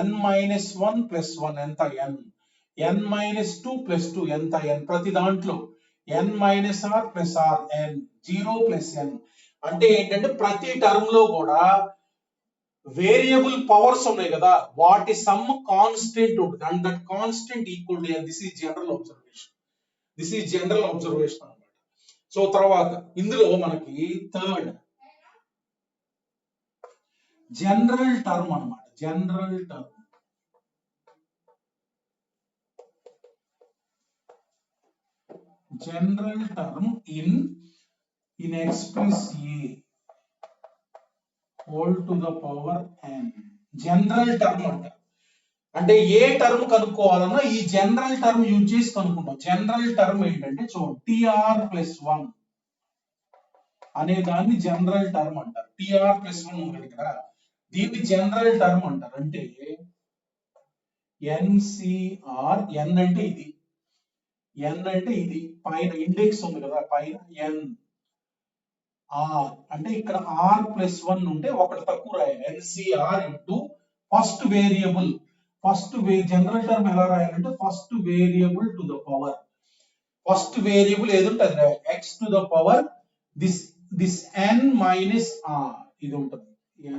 n-1 + 1 ఎంత? n. n-2 + 2 ఎంత? n. ప్రతి దాంట్లో n-r + r n. 0 + n. అంటే ఏంటంటే ప్రతి టర్మ్ లో కూడా వేరియబుల్ పవర్స్ ఉన్నాయి కదా, వాటి సమ్ కాన్స్టెంట్ ఉంటుంది. And that constant equal to n. This is general observation. This is general observation అన్నమాట. సో తర్వాత ఇందులో మనకి థర్డ్ జనరల్ టర్మ్ అన్నమాట. General term, general term in x plus a whole to the power n. General term అంటారు. అంటే ఏ term కనుక్కోవాలన్నా ఈ general term use చేసి కనుక్కుంటాం. General term ఏంటంటే చూడండి, tr+1 అనే దాన్ని జనరల్ టర్మ్ అంటారు. tr+1 ఉంది కదా, దీన్ని జనరల్ టర్మ్ అంటారు. అంటే NCR, n అంటే ఇది, n అంటే ఇది, పైన ఇండెక్స్ ఉంది కదా, పైన n. r అంటే ఇక్కడ r+1 ఉంటే ఒకటి తక్కువ రాయాలి. NCR into first variable. General term ఎలా రాయాలంటే first variable to the power, first variable ఏది ఉంటే అది రాయాలి. x to the power this n minus r, ఇది ఉంటుంది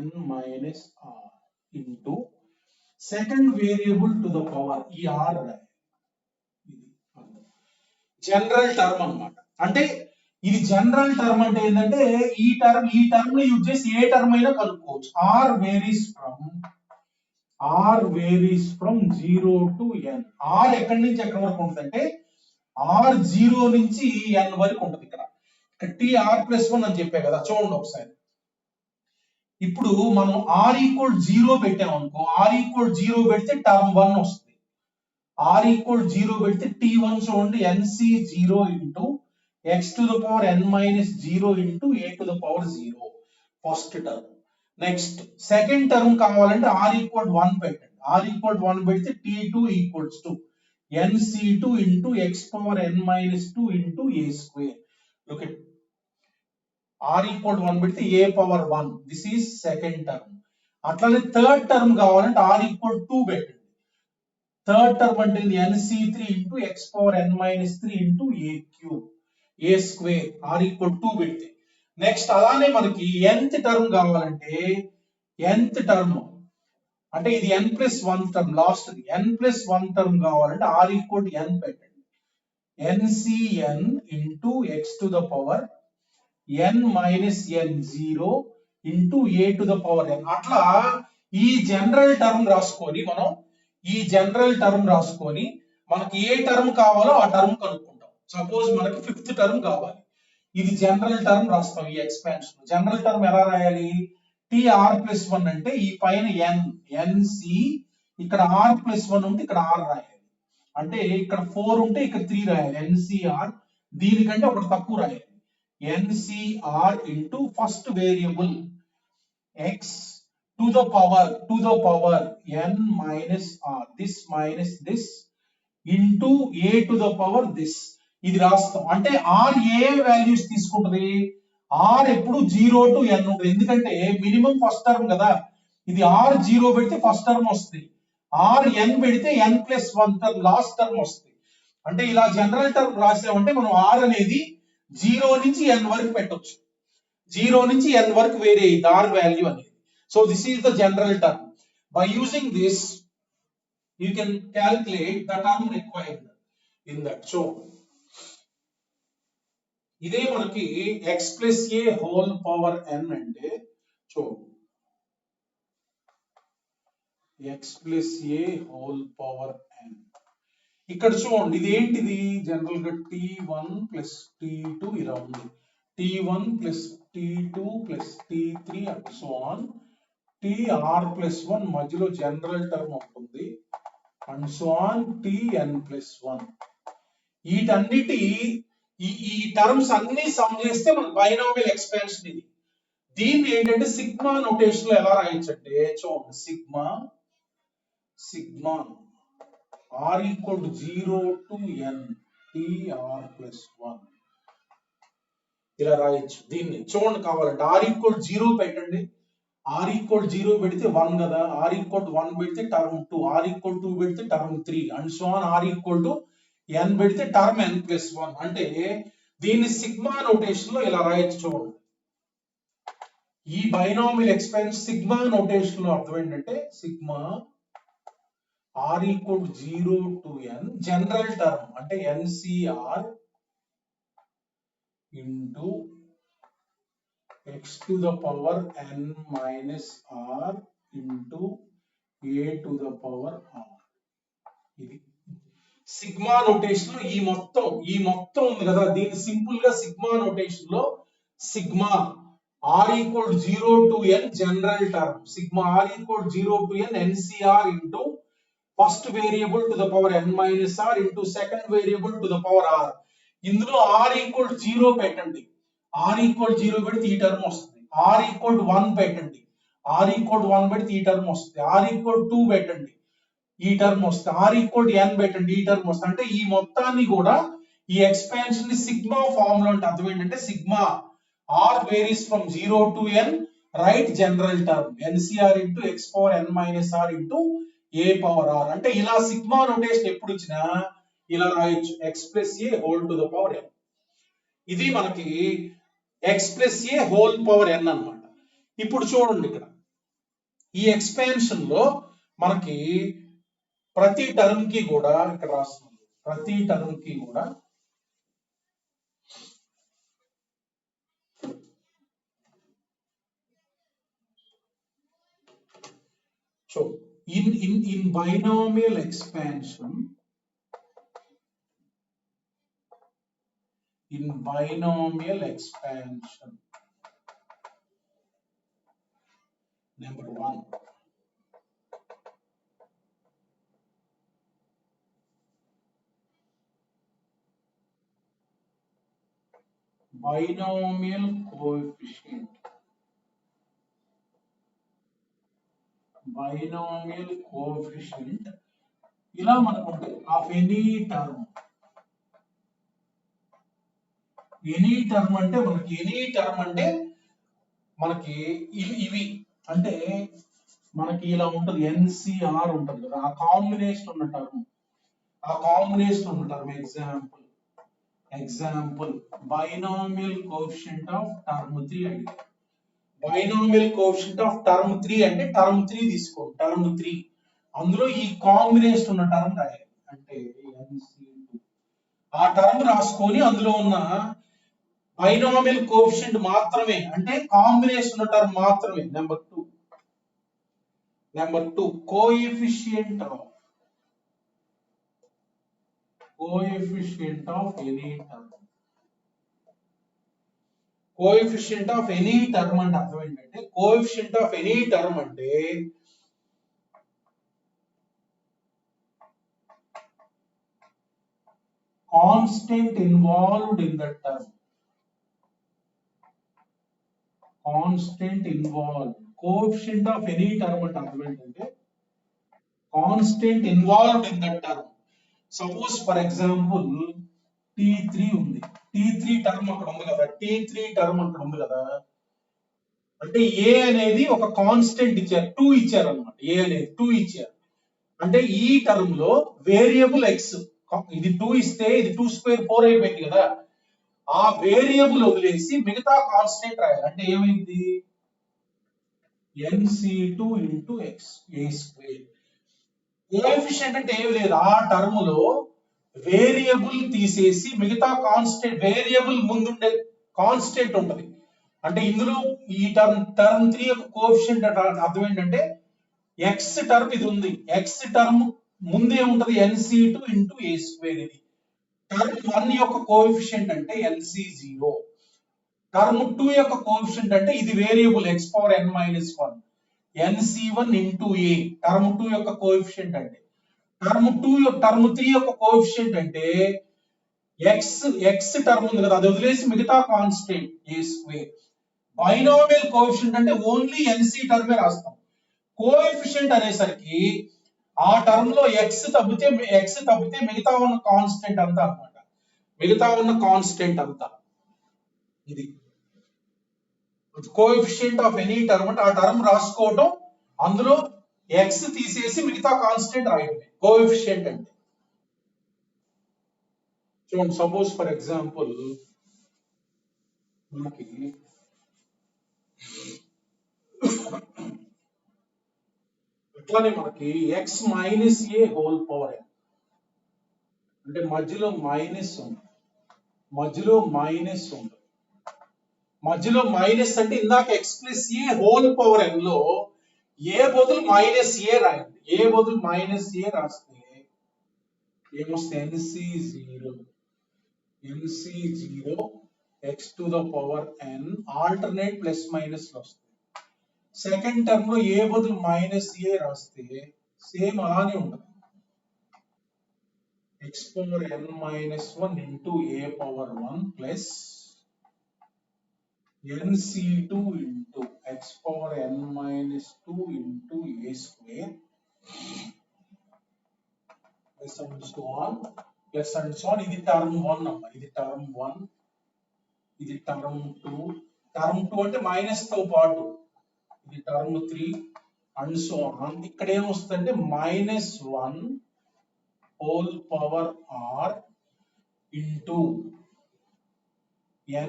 n - r into second variable to the power, ఈ r రాయాలి. జనరల్ టర్మ్ అన్నమాట. అంటే ఇది జనరల్ టర్మ్ అంటే ఏంటంటే ఈ టర్మ్ ని యూజ్ చేసి ఏ టర్మ్ అయినా కనుక్కోవచ్చు. r varies from 0 to n. r ఎక్కడి నుంచి ఎక్కడి వరకు ఉంటుంది అంటే r 0 నుంచి n వరకు ఉంటుంది. ఇక్కడ tr+1 అని చెప్పే కదా, చూడండి ఒకసారి. ఇప్పుడు మనం r = 0 పెట్టామనుకో, r = 0 పెడితే టర్మ్ 1 వస్తుంది. r = 0 పెడితే t1 చూడండి, NC0 into x to the power n-0 into a to the power 0, first term. Next second term కావాలంటే r = 1 పెట్టండి. r = 1 పెడితే t2 = NC2 into x power n-2 into a². Look at r = 1 పెడితే a power 1. This is second term. అట్లానే third term కావాలంటే r = 2 పెట్టండి. Third term అంటే NC3 into x power n-3 into a². r = 2 పెడితే. Next అలానే మనకి nth term కావాలంటే nth term అంటే ఇది n+1 term, last n+1 term కావాలంటే r = n పెట్టండి. NCn into x to the power n-n0 into a to the power n. అట్లా ఈ జనరల్ టర్మ్ రాసుకొని మనకి ఏ టర్మ్ కావాలో ఆ టర్మ్ కనుక్కుంటాం. సపోజ్ మనకి ఫిఫ్త్ టర్మ్ కావాలి, ఇది జనరల్ టర్మ్ రాస్తాం. ఈ ఎక్స్పాన్షన్ జనరల్ టర్మ్ ఎలా రాయాలి? tr+1 అంటే ఈ పైన n, NC, ఇక్కడ r+1 ఉంటే ఇక్కడ r రాయాలి. అంటే ఇక్కడ 4 ఉంటే ఇక్కడ 3 రాయాలి. NCR, దీనికంటే ఒకటి తక్కువ రాయాలి. NCR into first variable x to the power n - r, this minus this into a to the power this. ఇది రాస్తాం. అంటే ఆర్ ఏ వాల్యూస్ తీసుకుంటది, ఆర్ ఎప్పుడు 0 to n ఉంటుంది. ఎందుకంటే మినిమం ఫస్ట్ టర్మ్ కదా, ఇది ఆర్ 0 పెడితే ఫస్ట్ టర్మ్ వస్తుంది, ఆర్ n పెడితే n+1 టర్మ్ లాస్ట్ టర్మ్ వస్తుంది. అంటే ఇలా జనరల్ టర్మ్ రాసామంటే మనం ఆర్ అనేది 0 నుంచి n వరకు పెట్టొచ్చు, 0 నుంచి n వరకు వేరే అయ్యింది ఆర్ వాల్యూ అనేది. So this is the general term. By using this you can calculate the term required in that. So ఇదే మనకి x plus a whole power n అంటే, so x plus a whole power n ఇక్కడ చూడండి ఇది ఏంటిది, general గా t1 plus t2 ఇలా ఉంది, t1 plus t2 plus t3 and so on, tr+1 మధ్యలో జనరల్ టర్మ్ ఉంటుంది and so on tn+1. వీటన్నిటి ఈ టర్మ్స్ అన్ని సమ్ చేస్తే మనకు బైనామియల్ ఎక్స్పాన్షన్ ఇది. దీన్ని ఏంటంటే సిగ్మా నోటేషన్ లో ఎలా రాయొచ్చు అంటే, చూడండి sigma r equal to 0 to n tr+1 ఇలా రాయొచ్చు. దీన్ని చూడండి కావాలంటే r equal to 0 పెట్టండి, r equal to 0 పెడితే 1 కదా, r equal to 1 పెడితే టర్మ్ 2, r equal to 2 పెడితే term 3 and so on r equal to n పెడితే టర్మ్ n+1. అంటే దీన్ని సిగ్మా నోటేషన్ లో ఇలా రాయొచ్చు. చూడండి ఈ బైనామియల్ ఎక్స్పాన్షన్ సిగ్మా నోటేషన్ లో అర్థం ఏంటంటే sigma r equal to 0 to n general term అంటే ncr into x to the power n minus r into a to the power r. ఇది సిగ్మా నోటేషన్ లో ఈ మొత్తం ఉంది కదా, దీన్ని సింపుల్ గా సిగ్మా నోటేషన్ లో sigma r equal to 0 to n general term, sigma r equal to 0 to n ncr into first variable to the power n minus r into second variable to the power r. ఇందులో r equal to 0 పెట్టండి, r equal to 0 పెడితే ఈ term వస్తుంది, r equal to 1 పెట్టండి, r equal to 1 పెడితే ఈ term వస్తుంది, r equal to 2 పెట్టండి ఈ టర్మ్ వస్తుంది, r equal to n పెట్టండి ఈ టర్మ్ వస్తుంది. అంటే ఈ మొత్తాన్ని కూడా ఈ ఎక్స్పాన్షన్ ని సిగ్మా ఫార్మ్ లో అంటే అర్థం ఏంటంటే sigma r varies from 0 to n right general term ncr into x power n minus r into a power r. అంటే ఇలా సిగ్మా నోటేషన్ ఎప్పుడు ఇచ్చినా ఇలా రాయొచ్చు x plus a whole to the power n. ఇది మనకి x plus a whole power n అన్నమాట. ఇప్పుడు చూడండి ఇక్కడ ఈ ఎక్స్పాన్షన్ లో మనకి ప్రతి టర్మ్ కి కూడా ఇక్కడ రాస్తుంది, ప్రతి టర్మ్ కి కూడా so in binomial expansion, number 1 binomial coefficient ఇలా మనకు ఉంటుంది ఆఫ్ ఎనీ టర్మ్ అంటే మనకి ఇవి అంటే మనకి ఇలా ఉంటుంది ఎన్సిఆర్ ఉంటుంది కదా, ఆ కాంబినేషన్ ఉన్న term example binomial coefficient of term 3 అంటే బైనామియల్ కోఎఫిషియంట్ ఆఫ్ టర్మ్ 3 అంటే టర్మ్ 3 తీసుకో, టర్మ్ 3 అందులో ఈ కాంబినేషన్ ఉన్న టర్మ్ రాయాలి. అంటే ఆ టర్మ్ రాసుకొని అందులో ఉన్న బైనామియల్ కోఎఫిషియంట్ మాత్రమే అంటే కాంబినేషన్ ఉన్న టర్మ్ మాత్రమే. Number 2 coefficient of any term. Coefficient of any term అంటే అర్థం ఏంటంటే కోఎఫిషియంట్ ఆఫ్ ఎనీ టర్మ్ అంటే constant involved in that term. Coefficient of any term అంటే అర్థం ఏంటంటే constant involved in that term. Suppose for example T3 ఉంది. T3 term అక్కడ ఉంది కదా, T3 టర్మ్ అక్కడ ఉంది కదా, అంటే ఏ అనేది ఒక కాన్స్టెంట్ ఇచ్చారు, 2 ఇచ్చారు అనమాట. ఏ అనేది 2 ఇచ్చారు అంటే ఈ టర్మ్ లో వేరియబుల్ ఎక్స్, ఇది 2 ఇస్తే ఇది 2 స్క్వేర్ 4 అయిపోయింది కదా, ఆ వేరియబుల్ వదిలేసి మిగతా కాన్స్టెంట్ రాయాలి. అంటే ఏమైంది, nc2 ఇంటూ ఎక్స్ ఏ స్క్వేర్. కోఎఫిషియంట్ అంటే ఏమి లేదు, ఆ టర్మ్ లో వేరియబుల్ తీసేసి మిగతా కాన్స్టెంట్, వేరియబుల్ ముందుండే కాన్స్టెంట్ ఉంటది. అంటే ఇందులో ఈ టర్మ్ 3 యొక్క కోఎఫిషియంట్ అర్థం ఏంటంటే ఎక్స్ టర్మ్ ఇది ఉంది, ఎక్స్ టర్మ్ ముందే ఉంటది nc2 ఇంటూ ఏ స్క్వేర్. ఇది టర్మ్ 1 యొక్క కోఎఫిషియంట్ అంటే nc0. టర్మ్ 2 యొక్క కోఎఫిషియంట్ అంటే ఇది variable x power n minus 1 nc1 into a, term 2 యొక్క కోఎఫిషియంట్ అంటే. టర్మ్ 3 యొక్క కోఎఫిషియంట్ అంటే ఎక్స్ టర్మ్ ఉంది కదా, అది వదిలేసి మిగతా కాన్స్టెంట్ ఏ స్క్వేర్. బైనామియల్ కోఎఫిషియంట్ అంటే ఓన్లీ ఎన్సి టర్మే రాస్తాం. కోఎఫిషియంట్ అనేసరికి ఆ టర్మ్ లో ఎక్స్ తప్పితే మిగతా ఉన్న కాన్స్టెంట్ అంతా అన్నమాట, మిగతా ఉన్న కాన్స్టెంట్ అంతా. ఇది కోఎఫిషియంట్ ఆఫ్ ఎనీ టర్మ్ అంటే ఆ టర్మ్ రాసుకోవటం, అందులో ఎక్స్ తీసేసి మిగతా కాన్స్టెంట్ రాయటమే కోఎఫిషియంట్ అంటే. చూడండి, సపోజ్ ఫర్ ఎగ్జాంపుల్ మనకి అట్లానే మనకి X minus a whole power n అంటే మధ్యలో మైనస్ ఉంది, మధ్యలో మైనస్ ఉంది, మధ్యలో మైనస్ అంటే ఇందాక X plus a whole power n లో ఏ బదులు మైనస్ ఏ రాయండి. ఏ బదులు మైనస్ ఏ రాస్తే ఏమొస్తే nc0 x to the power n alternate plus minus వస్తుంది. సెకండ్ టర్మ్ లో ఏ బదులు మైనస్ ఏ రాస్తే సేమ్ అలానే ఉంటుంది, x power n minus 1 into a power 1 plus nc2 into x power n minus 2 into A square plus and so on plus and so on. ఇది term 1 అమ్మా, ఇది term 1, ఇది term 2. Term 2 అంటే minus తో పాటు, ఇది టర్మ్ 3 అండ్ సో ఆన్. ఇక్కడ ఏమొస్తుందంటే minus 1 whole power r into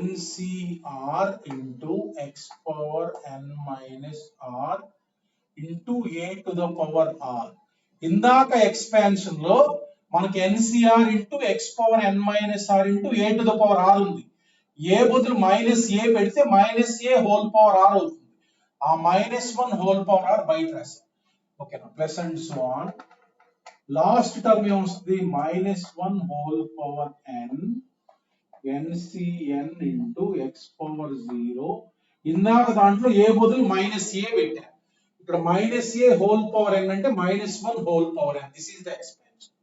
ncr into x power n minus r into a to the power r. ఇందాక ఎక్స్పాన్షన్ లో మనకి ncr into x power n minus r into a to the power r ఉంది. A బదులు minus a పెడితే minus a whole power r అవుతుంది. ఆ minus 1 whole power r బయట రాశాం. ఓకేనా, plus and so on. Last term ఏమొస్తుంది, minus 1 whole power n ncn into x power 0. ఇందాక దాంట్లో ఏ బదులు మైనస్ ఏ పెట్టారు, ఇక్కడ minus a whole power n అంటే minus 1 whole power n. This is the expansion.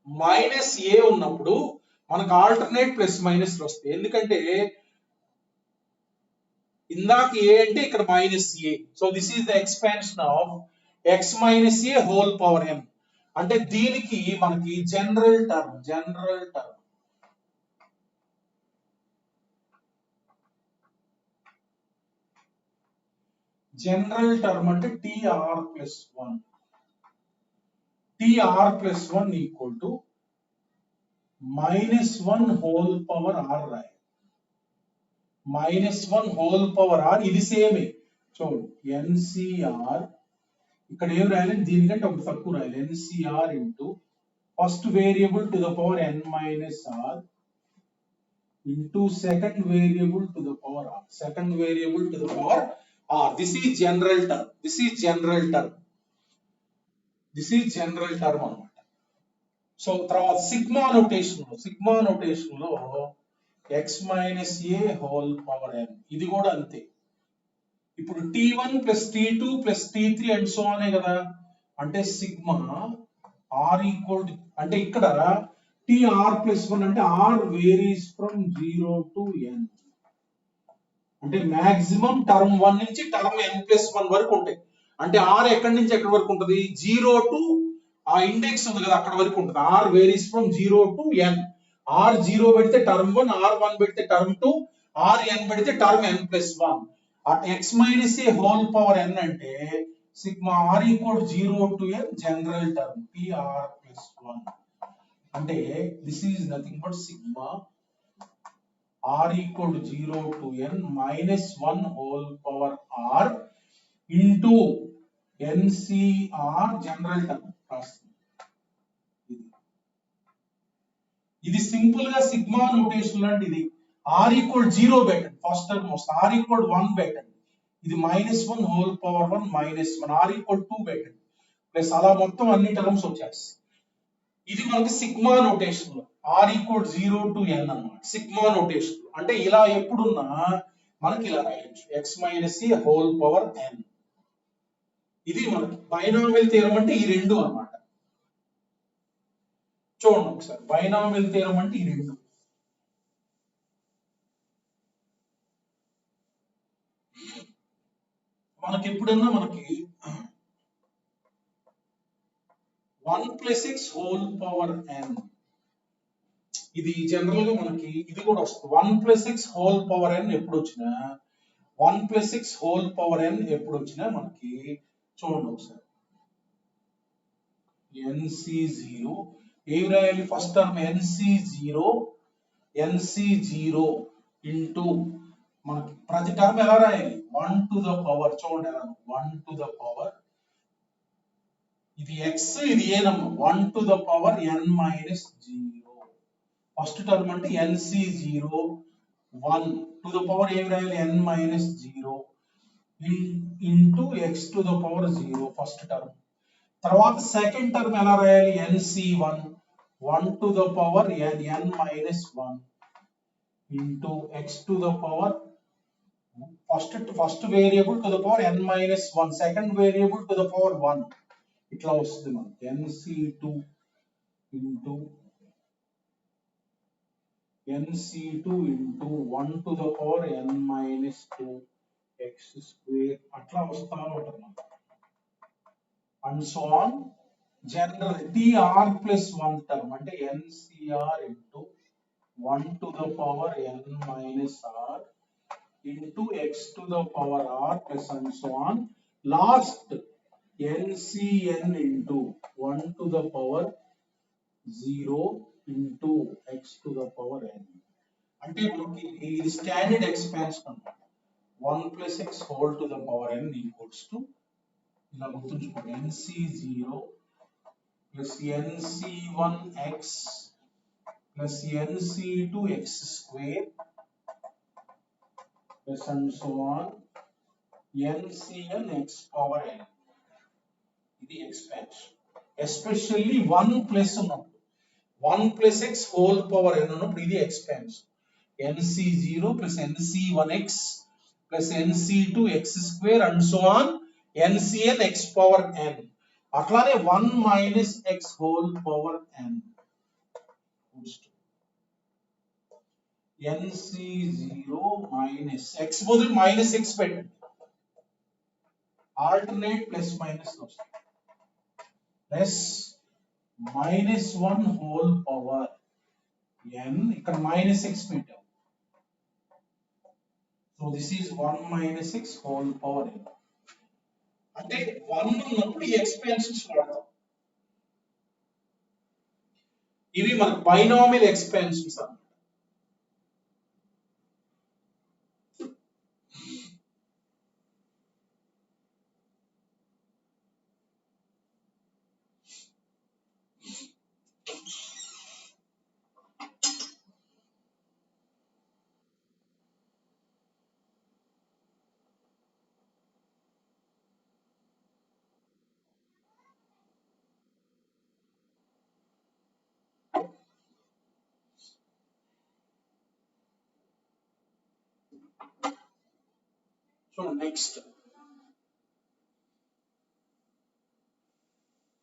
Minus a ఉన్నప్పుడు మనకు alternate plus minus వస్తాయి, ఎందుకంటే ఇందాక ఏ అంటే ఇక్కడ minus A. So this is the expansion of X minus a whole power n. అంటే దీనికి మనకి జనరల్ టర్మ్ అంటే tr plus 1, tr plus 1 equal to minus 1 whole power r రాయాలి. మైనస్ 1 హోల్ పవర్ r ఇది సేమే. చూడు, ncr ఇక్కడ ఏం రాయాలి, దీనికంటే ఒక తక్కువ రాయాలి, ncr into first variable to the power n minus r into second variable to the power r, second variable to the power r. This is general term, this is general term, this is general term అన్నమాట. So తర్వాత sigma notation లో x minus a whole power n, ఇది కూడా అంతే. ఇప్పుడు t1 plus t2 plus t3 and so అనే కదా, అంటే సిగ్మా r ఈక్వల్ టు, అంటే ఇక్కడ tr ప్లస్ 1 అంటే r varies from 0 to n, అంటే మాక్సిమం టర్మ్ 1 నుంచి టర్మ్ n ప్లస్ 1 వరకు ఉంటాయి. అంటే r ఎక్కడి నుంచి ఎక్కడి వరకు ఉంటుంది, 0 టు ఆ ఇండెక్స్ ఉంది కదా అక్కడ వరకు ఉంటుంది. R varies from 0 to n. R 0 పెడితే టర్మ్ 1, ఆర్ 1 పెడితే టర్మ్ 2, ఆర్ n పెడితే term n plus 1. At x minus a whole power n అంటే sigma r equal 0 to n general term pr plus 1. అంటే this is nothing but sigma r equal to 0 to n minus 1 whole power r into NCR general term. ఇది simple గా sigma notation అంటే ఇది r equal 0 పెట్టండి first term వస్తుంది, r equal 1 పెట్టండి, ఇది -1 whole power 1 -1, r equal 2 పెట్టండి plus అలా మొత్తం అన్ని టర్మ్స్ వచ్చేస్తాయి. ఇది మనకి సిగ్మా నోటేషన్ లో r equal 0 to n అన్నమాట. సిగ్మా నోటేషన్ అంటే ఇలా ఎప్పుడున్నా మనకి ఇలా రాయొచ్చు x minus e whole power n. ఇది మనకి బైనామియల్ థీరం అంటే ఈ రెండు అన్నమాట. చూడండి ఒకసారి బైనామియల్ థీరం అంటే ఈ రెండు. మనకి ఎప్పుడన్నా మనకి 1 plus x whole power n, ఇది జనరల్ గా మనకి ఇది కూడా వస్తుంది. 1 plus x whole power n ఎప్పుడు వచ్చినా 1 plus x whole power n ఎప్పుడు వచ్చినా మనకి చూడండి ఒకసారి nc0 ఏం రాయాలి ఫస్ట్ టర్మ్ nc0 ఇంటూ మనకి ప్రతి టర్మ్ ఎలా రాయాలి 1 టు ద పవర్, చూడండి ఎలా 1 టు ద పవర్, ఇది x ఇది ఏ number 1 to the power n minus 0. First term అంటే nc0 1 టు ద పవర్ ఏం రాయాలి n minus 0 into x to the power 0 first term. తర్వాత సెకండ్ టర్మ్ ఎలా రాయాలి nc1 1 to the power n minus 1 into x to the power first variable to the power n minus 1, second variable to the power 1, ఇట్లా వస్తుంది మనకి nc2 into 1 to the power n minus 2 x square అట్లా వస్తా ఉంటుంది మనకి. And so on general tr plus 1 term అంటే ncr into 1 to the power n minus r into x to the power r plus and so on. Last ncn into 1 to the power 0 into x to the power n. అంటే మనకి ఇది standard expansion అన్నమాట. 1 plus x whole to the power n equals to ఇలా గుర్తుంచుకోండి nc0 plus nc1x plus nc2x square and so on ncn x power n. ఇది expansion. Especially 1 plus ఉన్నప్పుడు 1 plus x whole power n ఉన్నప్పుడు ఇది expansion. nc0 plus nc1x plus nc2x square and so on ncn x power n. అట్లానే 1 minus x whole power n nc0 minus x బదులు minus x పెట్టండి, alternate plus minus వస్తుంది, plus -1 whole power n, ఇక్కడ -x పెట్టాం, so this is 1 minus x whole power n. అంటే 1 ఉన్నప్పుడు ఈ expansions వాడతాం. ఇవి మన బైనామియల్ ఎక్స్పాన్షన్స్ అన్నమాట. సో నెక్స్ట్,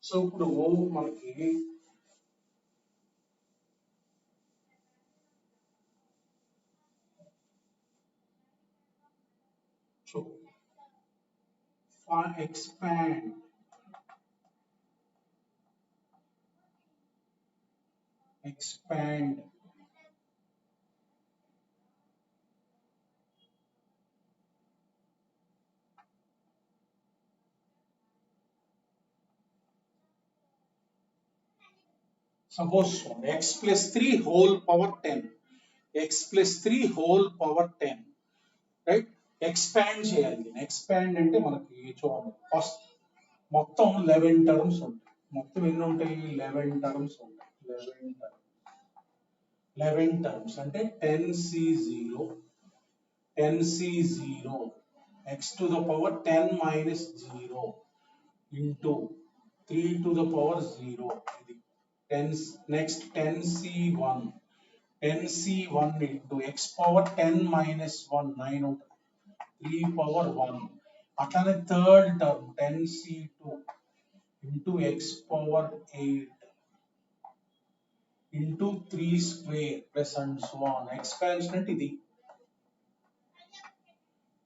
సో ఇప్పుడు మనకి so expand expand suppose x plus 3 whole power 10, x plus 3 whole power 10, right? Expand చేయాలి. expand అంటే మనకి చూడండి ఫస్ట్ మొత్తం 11 టర్మ్స్ ఉంటాయి. మొత్తం ఎన్ని ఉంటాయి? 11 టర్మ్స్ ఉంటాయి. 11 టర్మ్స్ అంటే 10c0 10c0 x to the power 10 minus 0 into 3 to the power 0 ఇది 10 next 10c1 10c1 into x power 10 minus 1 9 ఉంటుంది 3 power 1 అట్లానే third term 10c2 into x power 8 into 3 square plus and so on expansion అంటే ఇది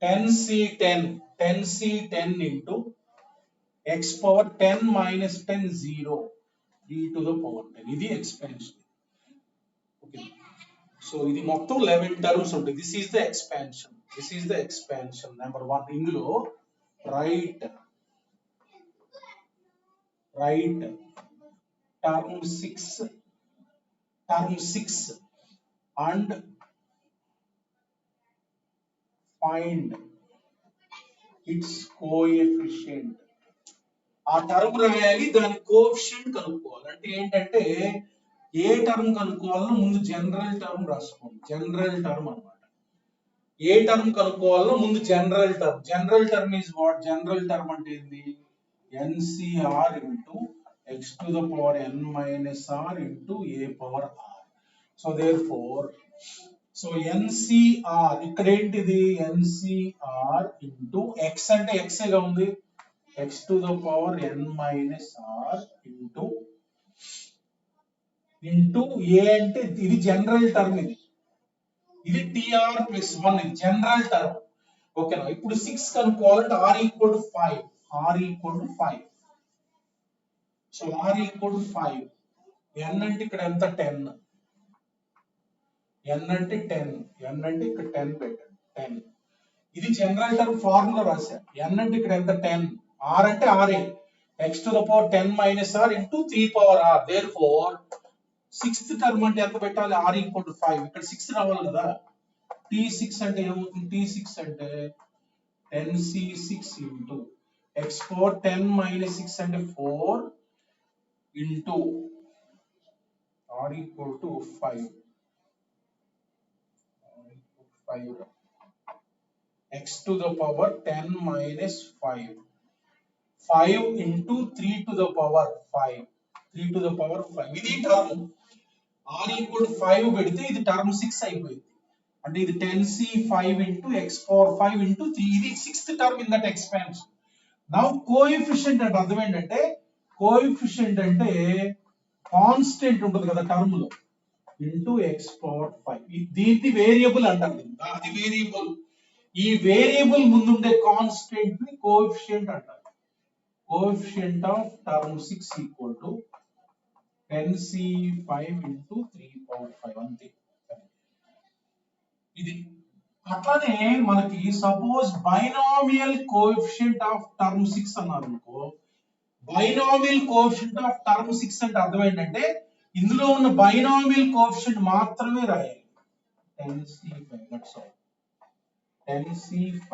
10c10 into x power 10 minus 10 0 3 to the power 10 ఇది expansion. Okay, so ఇది మొత్తం 11 terms ఉంటాయి. this is the expansion number 1. ఇందులో right term 6 and find its coefficient. ఆ term రాయాలి, దాని కోఎఫిషియంట్ కనుక్కోవాలి. అంటే ఏంటంటే ఏ టర్మ్ కనుక్కోవాలో ముందు జనరల్ టర్మ్ రాసుకోండి. జనరల్ టర్మ్ అన్నమాట. ఏ టర్మ్ కనుక్కోవాలో ముందు general term is what? General term అంటే ఏంది? NCR into x to the power n minus r into a power r. So therefore, NCR ఇక్కడ ఏంటిది? NCR into x అంటే x గా ఉంది, x to the power n minus r into a అంటే ఇది general term, ఇది tr plus 1 ఇది general term. ఓకేనా? ఇప్పుడు 6 కనుక్కోవాలంటే r equal to 5. So r equal to 5. n అంటే ఇక్కడ ఎంత? 10. n అంటే 10. n అంటే ఇక్కడ 10 పెట్టండి. 10 ఇది జనరల్ టర్మ్ ఫార్ములా రాశా. n అంటే ఇక్కడ ఎంత? 10. r అంటే ra, x to the power 10 minus r into 3 power r. therefore sixth term అంటే ఎంత పెట్టాలి? r equal to 5. ఇక్కడ 6 రావాలి కదా. t6 అంటే ఏమవుతుంది? t6 అంటే 10c6 into x power 10 minus 6 అంటే 4 into r equal to 5. x to the power 10 minus 5. 5 into 3 to the power 5. 3 to the power 5. ఇది టర్మ్. r equal to 5 పెడితే ఇది టర్మ్ 6 అయిపోయింది. అంటే ఇది 10c5 into x power 5 into 3. ఇది sixth term in that expansion. Now coefficient అంటే అర్థం ఏంటంటే, కోఎఫిషియంట్ అంటే కాన్స్టెంట్ ఉంటుంది కదా టర్మ్ లో, ఇంటూ ఎక్స్ పవర్ 5. దీన్ని వేరియబుల్ అంటారు. అది వేరియబుల్. ఈ వేరియబుల్ ముందుండే కాన్స్టెంట్ ని కోఎఫిషియంట్ అంటారు. Coefficient of term 6 equal to 10c5 into 3 power 5 అంతే. ఇది అట్లానే మనకి suppose binomial coefficient of term 6 అన్నారు అనుకో. బైనామియల్ కోఎఫిషియంట్ ఆఫ్ టర్మ్ 6 అంటే అర్థం ఏంటంటే ఇందులో ఉన్న బైనామియల్ కోఎఫిషియంట్ మాత్రమే రాయాలి. 10c5 that's all. 10c5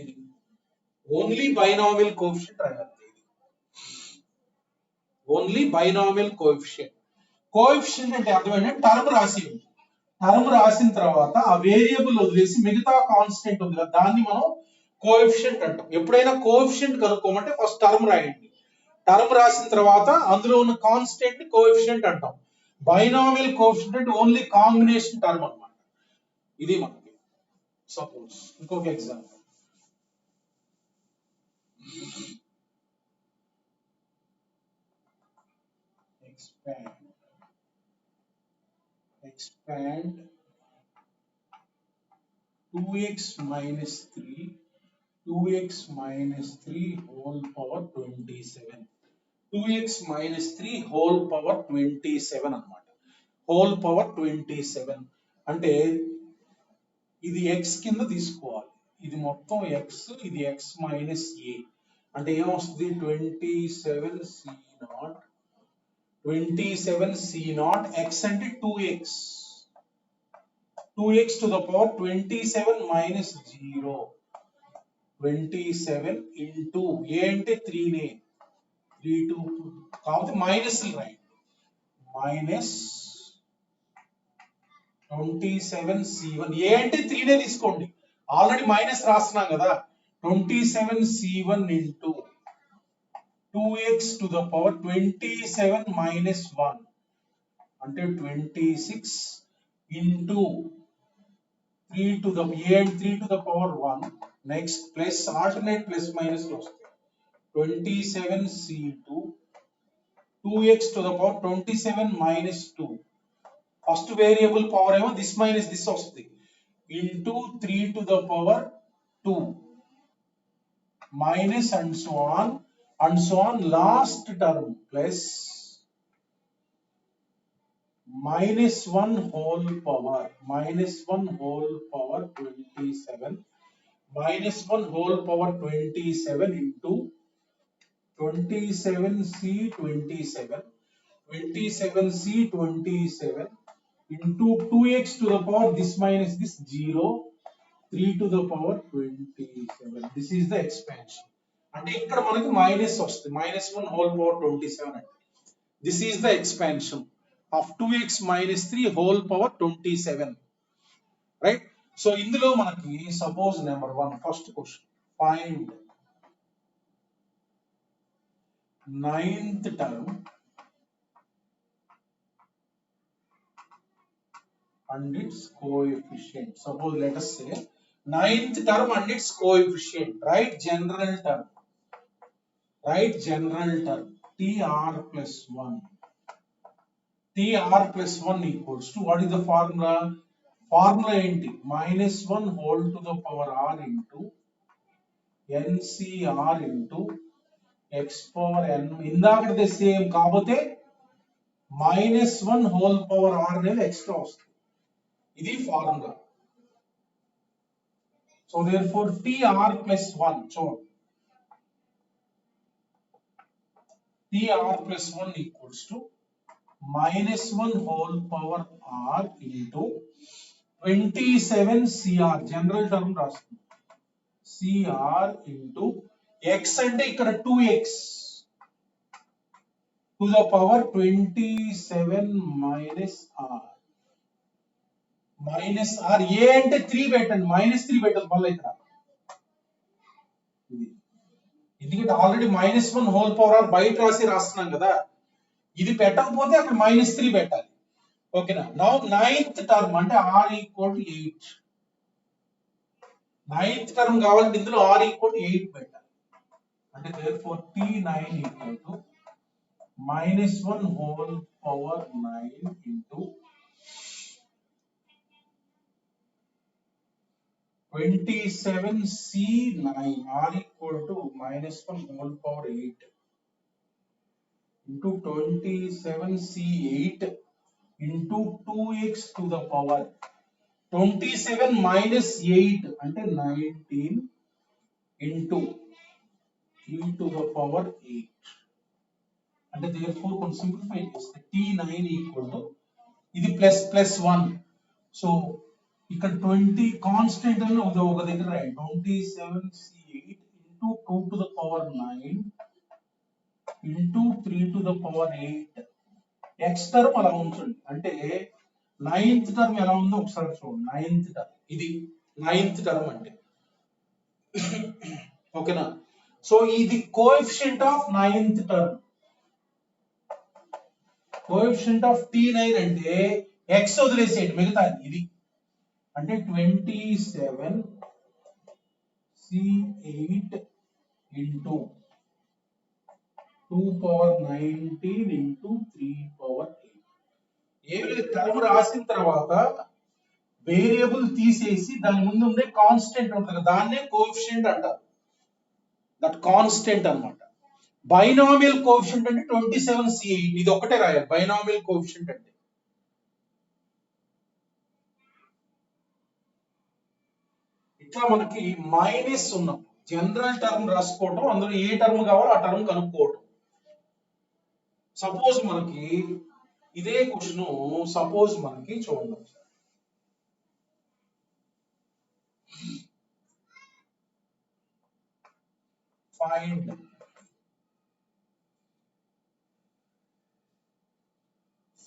ఇది ఓన్లీ బైనామియల్ కోఎఫిషియంట్ రాయాలి. Only binomial coefficient. కోఎఫిషియంట్ అంటే అర్థం ఏంటంటే టర్మ్ రాసి, టర్మ్ రాసిన తర్వాత ఆ వేరియబుల్ వదిలేసి మిగతా కాన్స్టెంట్ ఉంది కదా దాన్ని మనం కోఎఫిషియంట్ అంటాం. ఎప్పుడైనా కోఎఫిషియంట్ కనుక్కోమంటే ఫస్ట్ టర్మ్ రాయండి. టర్మ్ రాసిన తర్వాత అందులో ఉన్న కాన్స్టెంట్ ని కోఎఫిషియంట్ అంటాం. బైనామియల్ కోఎఫిషియంట్ అంటే ఓన్లీ కాంబినేషన్ టర్మ్ అన్నమాట. ఇది మనకి సపోజ్ ఇంకొక example. expand 2x minus 3 whole power 27. 2x minus 3 whole power 27 అన్నమాట. హోల్ పవర్ 27 అంటే ఇది x కింద తీసుకోవాలి, ఇది మొత్తం x, ఇది x మైనస్ a అంటే ఏమొస్తుంది 27c0 x అంటే 2x to the power 27 minus 0 27 into a అంటే 3 నే 3 2 కాబట్టి minus right minus 27c1 a అంటే 3 నే తీసుకోండి, ఆల్రెడీ మైనస్ రాస్తున్నాం కదా 27c1 into 2x to the power 27 minus 1 అంటే 26 into 3 to the a and 3 to the power 1 next plus alternate plus minus లో వస్తాయి 27c2 2x to the power 27 minus 2 first variable power ఏమో this minus this వస్తుంది into 3 to the power 2 minus and so on last term plus minus 1 whole power 27 minus 1 whole power 27 into 27c27 into 2x to the power this minus this 0 3 to the power 27. This is the expansion. అంటే ఇక్కడ మనకి minus వస్తుంది minus 1 whole power 27 అంటే this is the expansion of 2x minus 3 whole power 27, right? So ఇందులో మనకి suppose number 1 first question find 9th term and its coefficient. Suppose let us say 9th term and its coefficient, right? General term tr plus 1 equals to what is the formula ఏంటి minus 1 whole to the power r into ncr into x power n ఇందాకటిదే same కాకపోతే minus 1 whole power r అనేది extra వస్తుంది, ఇది formula. So therefore tr plus 1 చూడండి tr plus 1 equals to minus 1 whole power r into 27 cr general term రాస్తుంది cr into x అంటే ఇక్కడ 2x to the power 27 minus r minus r a అంటే 3 పెట్టండి minus 3 పెట్టాలి మళ్ళీ ఇక్కడ ఎందుకంటే already minus 1 whole power r బయట రాస్తున్నాం కదా, ఇది పెట్టకపోతే అక్కడ -3 పెట్టాలి. ఓకేనా? నౌ 9th టర్మ్ అంటే r equal to 8. 9th term కావాలంటే ఇందులో r ఈక్వల్ టు 8 పెట్టాలి. అంటే therefore t9 equal to -1 whole power 9 into 27c9 r equal to -1 whole power 8 into 27c8 into 2x to the power 27 minus 8 అంటే 19 into 3 to the power 8 అంటే therefore కొంచెం simplify చేస్తే t9 equal to ఇది plus plus 1 so ఇక్కడ 20 constant అని ఒక దగ్గర రాయండి 27c8 into 2 to the power 9 into 3 to the power 8 x term అలా ఉంచండి. అంటే 9th టర్మ్ ఎలా ఉందో ఒకసారి చూడండి. 9th టర్మ్ ఇది 9th టర్మ్ అంటే ఓకేనా? సో ఇది coefficient of 9th term. Coefficient of t9 అంటే x వదిలేసేయండి మిగతా ఇది అంటే 27c8 into 2 power 19 into 3 power 8. ఏమి లేదు, టర్మ్ రాసిన తర్వాత వేరియబుల్ తీసేసి దాని ముందు ఉండే కాన్స్టెంట్ ఉంటుంది దాన్నే కోఎఫిషియంట్ అంటారు. దట్ కాన్స్టెంట్ అన్నమాట. బైనామియల్ కోఎఫిషియంట్ అంటే 27c8 ఇది ఒకటే రాయాలి బైనామియల్ కోఎఫిషియంట్ అంటే. ఇట్లా మనకి మైనస్ ఉన్నప్పుడు జనరల్ టర్మ్ రాసుకోవటం, అందులో ఏ టర్మ్ కావాలో ఆ టర్మ్ కనుక్కోవటం. సపోజ్ మనకి ఇదే క్వశ్చన్, సపోజ్ మనకి చూడండి,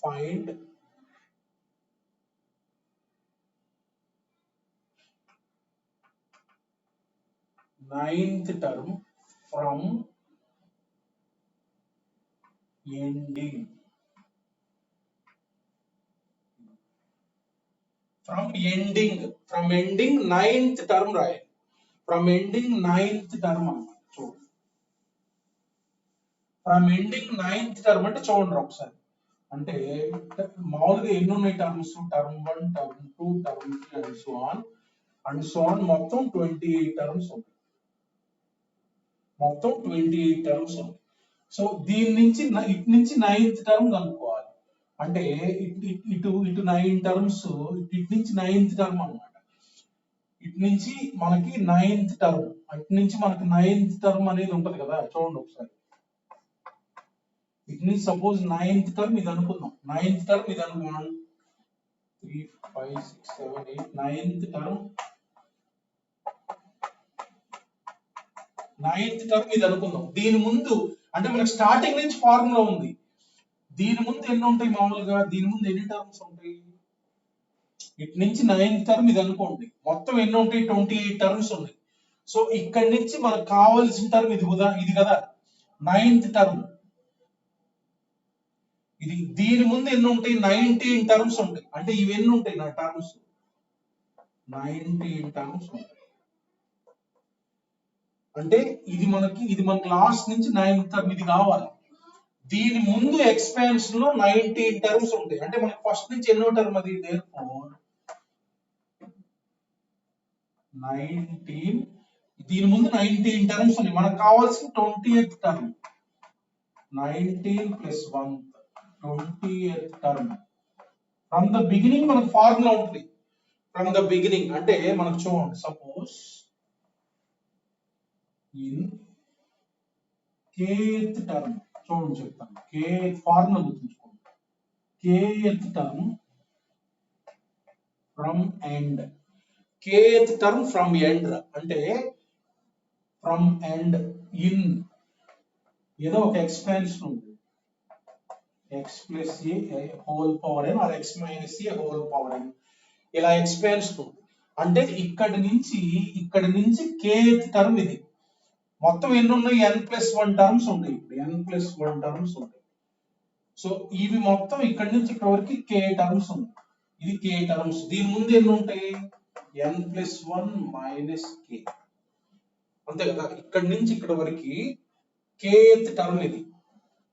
find ninth term from ending ninth term రాయాలి. ఫ్రమ్ ఎండింగ్ ninth term అన్నమాట. చూడండి, ఫ్రమ్ ఎండింగ్ ninth term అంటే చూడండి ఒకసారి, అంటే మామూలుగా ఎన్ని ఉన్నాయి terms, term 1, term 2, term 3 and so on మొత్తం 28 టర్మ్స్ ఉంటాయి. మొత్తం 28 టర్మ్స్ ఉంటాయి. సో దీని నుంచి ఇటు నుంచి 9th టర్మ్ కనుక్కోవాలి. అంటే ఇటు 9 టర్మ్స్, ఇటు నుంచి 9th టర్మ్ అన్నమాట. ఇటు నుంచి మనకి 9th టర్మ్, అటు నుంచి మనకి 9th టర్మ్ అనేది ఉంటది కదా. చూడండి ఒకసారి, ఇటు నుంచి సపోజ్ 9th టర్మ్ ఇది అనుకుందాం. 9th టర్మ్ ఇది అనుకున్నాం, 3, 5, 6, 7, 8, 9th టర్మ్ ఇది అనుకుందాం. దీని ముందు అంటే మనకి స్టార్టింగ్ నుంచి ఫార్ములా ఉంది. దీని ముందు ఎన్ని ఉంటాయి మామూలుగా, దీని ముందు ఎన్ని టర్మ్స్ ఉంటాయి, ఇటు నుంచి 9th టర్మ్ ఇది అనుకోండి, మొత్తం ఎన్ని ఉంటాయి, 28 టర్మ్స్ ఉన్నాయి. సో ఇక్కడి నుంచి మనకు కావాల్సిన టర్మ్ ఇది కదా 9th టర్మ్. ఇది దీని ముందు ఎన్ని ఉంటాయి, 19 టర్మ్స్ ఉంటాయి. అంటే ఇవి ఎన్ని ఉంటాయి నా టర్మ్స్, 19 టర్మ్స్ ఉంటాయి. అంటే ఇది మనకి లాస్ట్ నుంచి 9th టర్మ్ ఇది కావాలి. దీని ముందు ఎక్స్పాన్షన్ లో 19 టర్మ్స్ ఉంటాయి. అంటే మనకి ఫస్ట్ నుంచి ఎన్నో టర్మ్ అది, 19, దీని ముందు 19 టర్మ్స్ ఉన్నాయి. మనకు కావాల్సిన 20th term, 19 + 1 20th term. From the beginning మనకు ఫార్ములా ఉంటుంది. ఫ్రమ్ ద బిగినింగ్ అంటే మనకు చూడండి, సపోజ్ ఇన్ kth టర్మ్, చూడండి చెప్తాను, ఫార్ములా గుర్తుంచుకోండి, kth term from end. kth term from end అంటే ఫ్రమ్ ఎండ్ ఇన్ ఏదో ఒక ఎక్స్పాన్షన్ ఉంది, x + a whole power n or x - a whole power n, ఇలా ఎక్స్పాన్షన్ ఉంది. అంటే ఇక్కడి నుంచి kth టర్మ్ ఇది. మొత్తం ఎన్ని ఉన్నాయి, n+1 టర్మ్స్ ఉంటాయి. ఇప్పుడు n+1 టర్మ్స్ ఉంటాయి. సో ఇవి మొత్తం ఇక్కడి నుంచి ఇక్కడ వరకు k టర్మ్స్ ఉన్నాయి. ఇది k టర్మ్స్. దీని ముందు ఎన్ని ఉంటాయి, n+1 - k, అంతే కదా. ఇక్కడి నుంచి ఇక్కడ వరకు kth టర్మ్ ఇది.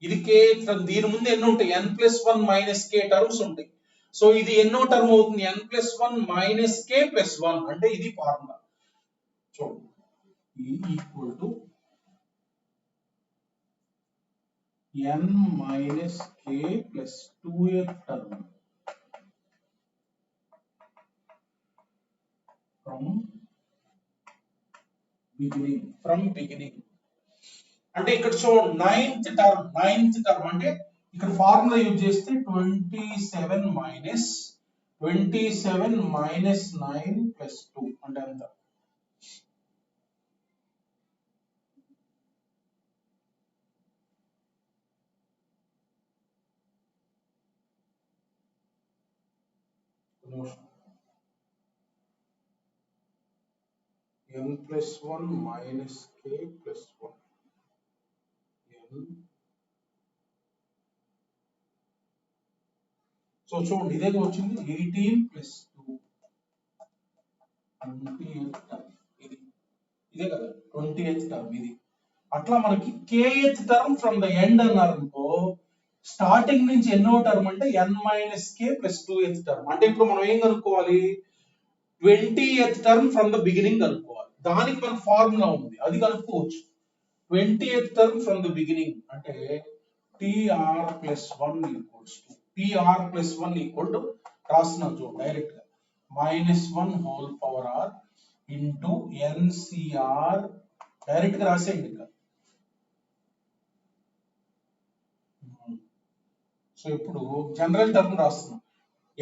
ఇది kth టర్మ్. దీని ముందు ఎన్ని ఉంటాయి, n+1 - k టర్మ్స్ ఉంటాయి. సో ఇది ఎన్నో టర్మ్ అవుతుంది, n+1 - k + 1. అంటే ఇది ఫార్ములా. చూడండి, E equal to n - k + 2th term from beginning. అంటే ఇక్కడ చూడండి, 9th టర్మ్ అంటే ఇక్కడ ఫార్ములా యూజ్ చేస్తే 27 - 9 + 2 అంటే ఎంత, n+1 - k + 1, సో చూడండి ఇదే వచ్చింది, 18 + 2 20th టర్మ్. ఇదే కదా 20th టర్మ్ ఇది. అట్లా మనకి kth term from the end అన్నారు అనుకో, స్టార్టింగ్ నుంచి ఎన్నో టర్మ్ అంటే n - k + 2th టర్మ్. అంటే ఇప్పుడు మనం ఏం కనుక్కోవాలి, 20th term from the beginning కనుక్కోవాలి. దానికి మనకు ఫార్ములా ఉంది, అది కనుక్కోవచ్చు. 20th term from the beginning అంటే tr+1 రాస్తున్నాం చూడు డైరెక్ట్ గా, -1 whole power r into nCr direct గా రాసేయండి ఇంకా. సో ఇప్పుడు జనరల్ టర్మ్ రాస్తున్నాం.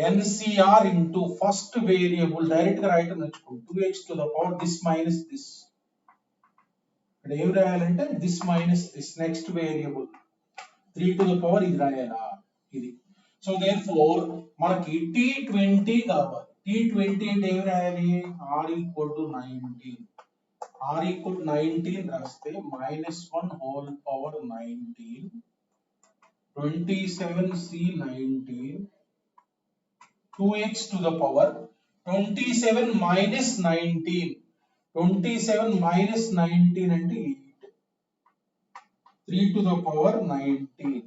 NCr into first variable direct గా రాయటం నేర్చుకోండి. 2x to the power this minus this. ఇక్కడ ఏం రాయాలంటే this minus this. Next variable 3 to the power ఇది రాయాలా ఇది. సో దేర్ ఫోర్ మనకి T20 కావాలి. T20 అంటే ఏం రాయాలి? R equal to 19. R equal to 19 రాస్తే -1 whole power 19 27C 19 2x to the power 27 minus 19. 27 minus 19 అంటే 8. 3 to the power 19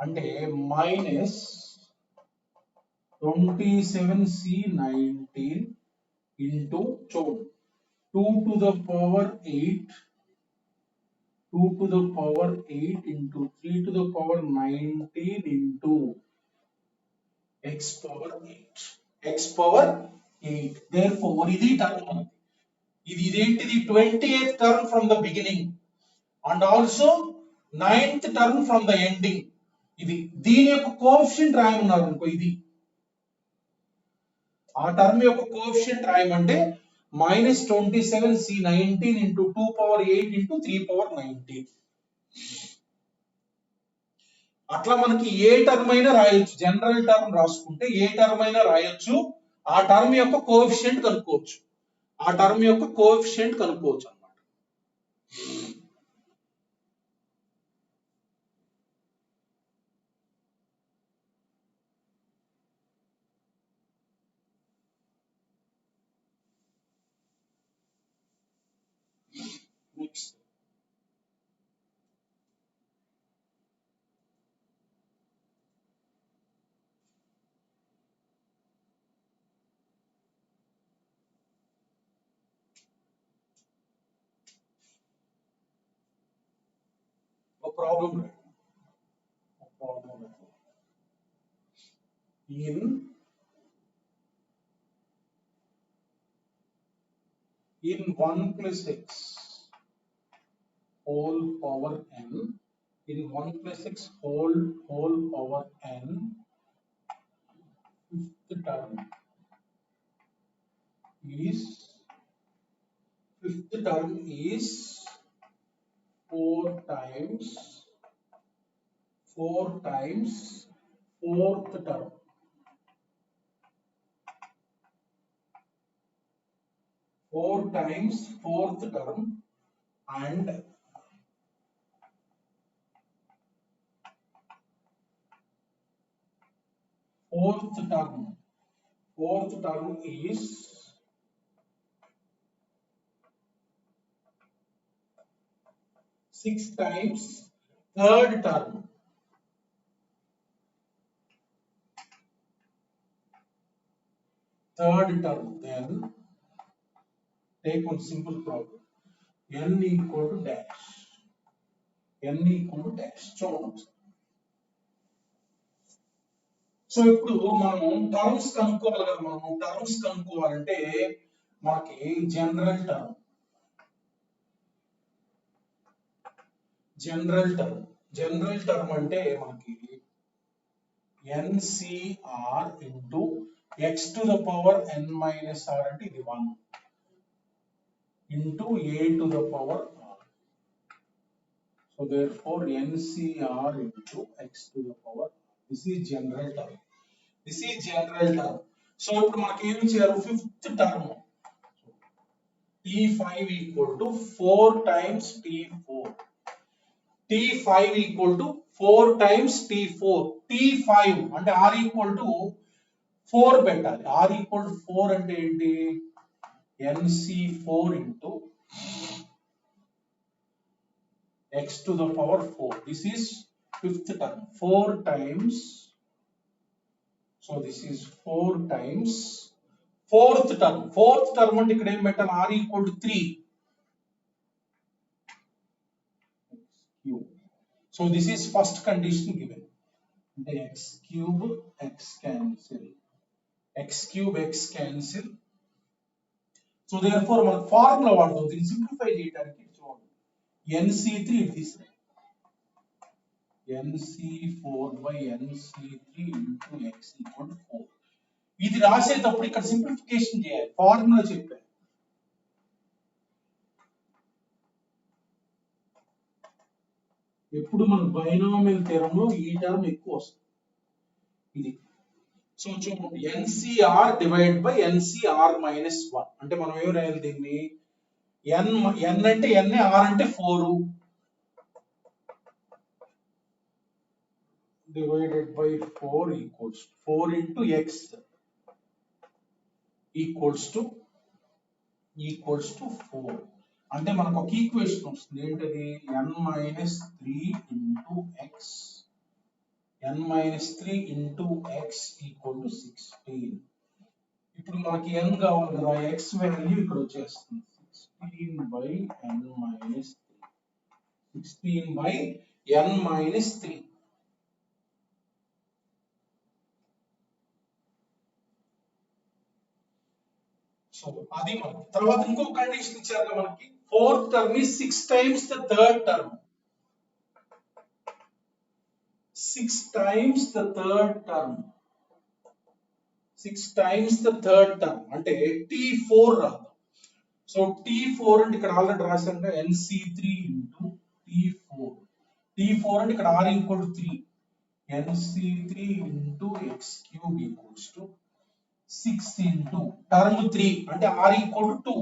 అంటే minus 27C 19 into 2 to the power 8. 2 to the power 8 into 3 to the power 19 into x power 8. X power 8. Therefore, ఇది term. ఇదేంటిది? 20th term from the beginning and also 9th term from the ending. దీని యొక్క coefficient రాయమన్నారు అనుకో. ఆ term యొక్క coefficient రాయమంటే -27C 19 into 2 power 8 into 3 power 19. అట్లా మనకి ఏ term అయినా రాయొచ్చు. జనరల్ టర్మ్ రాసుకుంటే ఏ టర్మ్ అయినా రాయొచ్చు. ఆ టర్మ్ యొక్క కోఎఫిషియంట్ కనుక్కోవచ్చు. అన్నమాట. Next problem. In 1 plus x whole power n, in 1 plus x whole power n, fifth term is 4 times fourth term. 4 times fourth term and fourth term is 6 times third term. Then take one simple problem. n equal to dash. చూడండి. So ఇప్పుడు మనం terms కనుక్కోవాలి కదా. Terms కనుక్కోవాలంటే మనకి general term అంటే మనకి NCR into x to the power n minus r అంటే ఇది 1 into a to the power r. So therefore NCR into x to the power. This is general term. So ఇప్పుడు మనకి ఏం చేయాలి? Fifth term T5 equal to 4 times T4. T5 equal to 4 times T4. T5 అంటే R equal to 4 పెట్టాలి. R equal to 4 అంటే ఏంటి? NC4 into x to the power 4. This is fifth term. 4 times. So this is 4 times fourth term. అంటే ఇక్కడ ఏం పెట్టాలి? R equal to 3. So this is first condition given. The x cube x cancel. So therefore మనకు formula వాడతాం దీన్ని simplify చేయడానికి. చూడండి NC3 ఇది తీసుకురా, NC4/NC3 into x equal to 4. ఇది రాసేటప్పుడు ఇక్కడ సింప్లిఫికేషన్ చేయాలి, ఫార్ములా చెప్పాను. ఎప్పుడు మన బైనామియల్ థియరంలో ఈ టర్మ్ ఎక్కువ వస్తుంది ఇది. సో చూడండి NCR divide by NCR minus 1 అంటే మనం ఏం రాయాలి దీన్ని, n అంటే n, r అంటే 4 divided by 4 equals 4 into x equals to 4. అంటే మనకు ఒక ఈక్వేషన్ వస్తుంది ఏంటది, n minus 3 into x, n minus 3 into x equal to 16. ఇప్పుడు మనకి n కావాలి కదా, x వాల్యూ ఇక్కడ వచ్చేస్తుంది 16 by n minus 3, 16 by n minus 3. So అది మనకి తర్వాత ఇంకో కండిషన్ ఇచ్చారు మనకి, fourth term is 6 times the third term, 6 times the third term, 6 times the third term అంటే T4 రాదు. సో T4 అంటే ఇక్కడ ఆల్రెడీ రాశాను కదా, NC3 into T4 అంటే ఇక్కడ R equal to 3, NC3 into x cube equals to 6 into term 3 అంటే R equal to 2,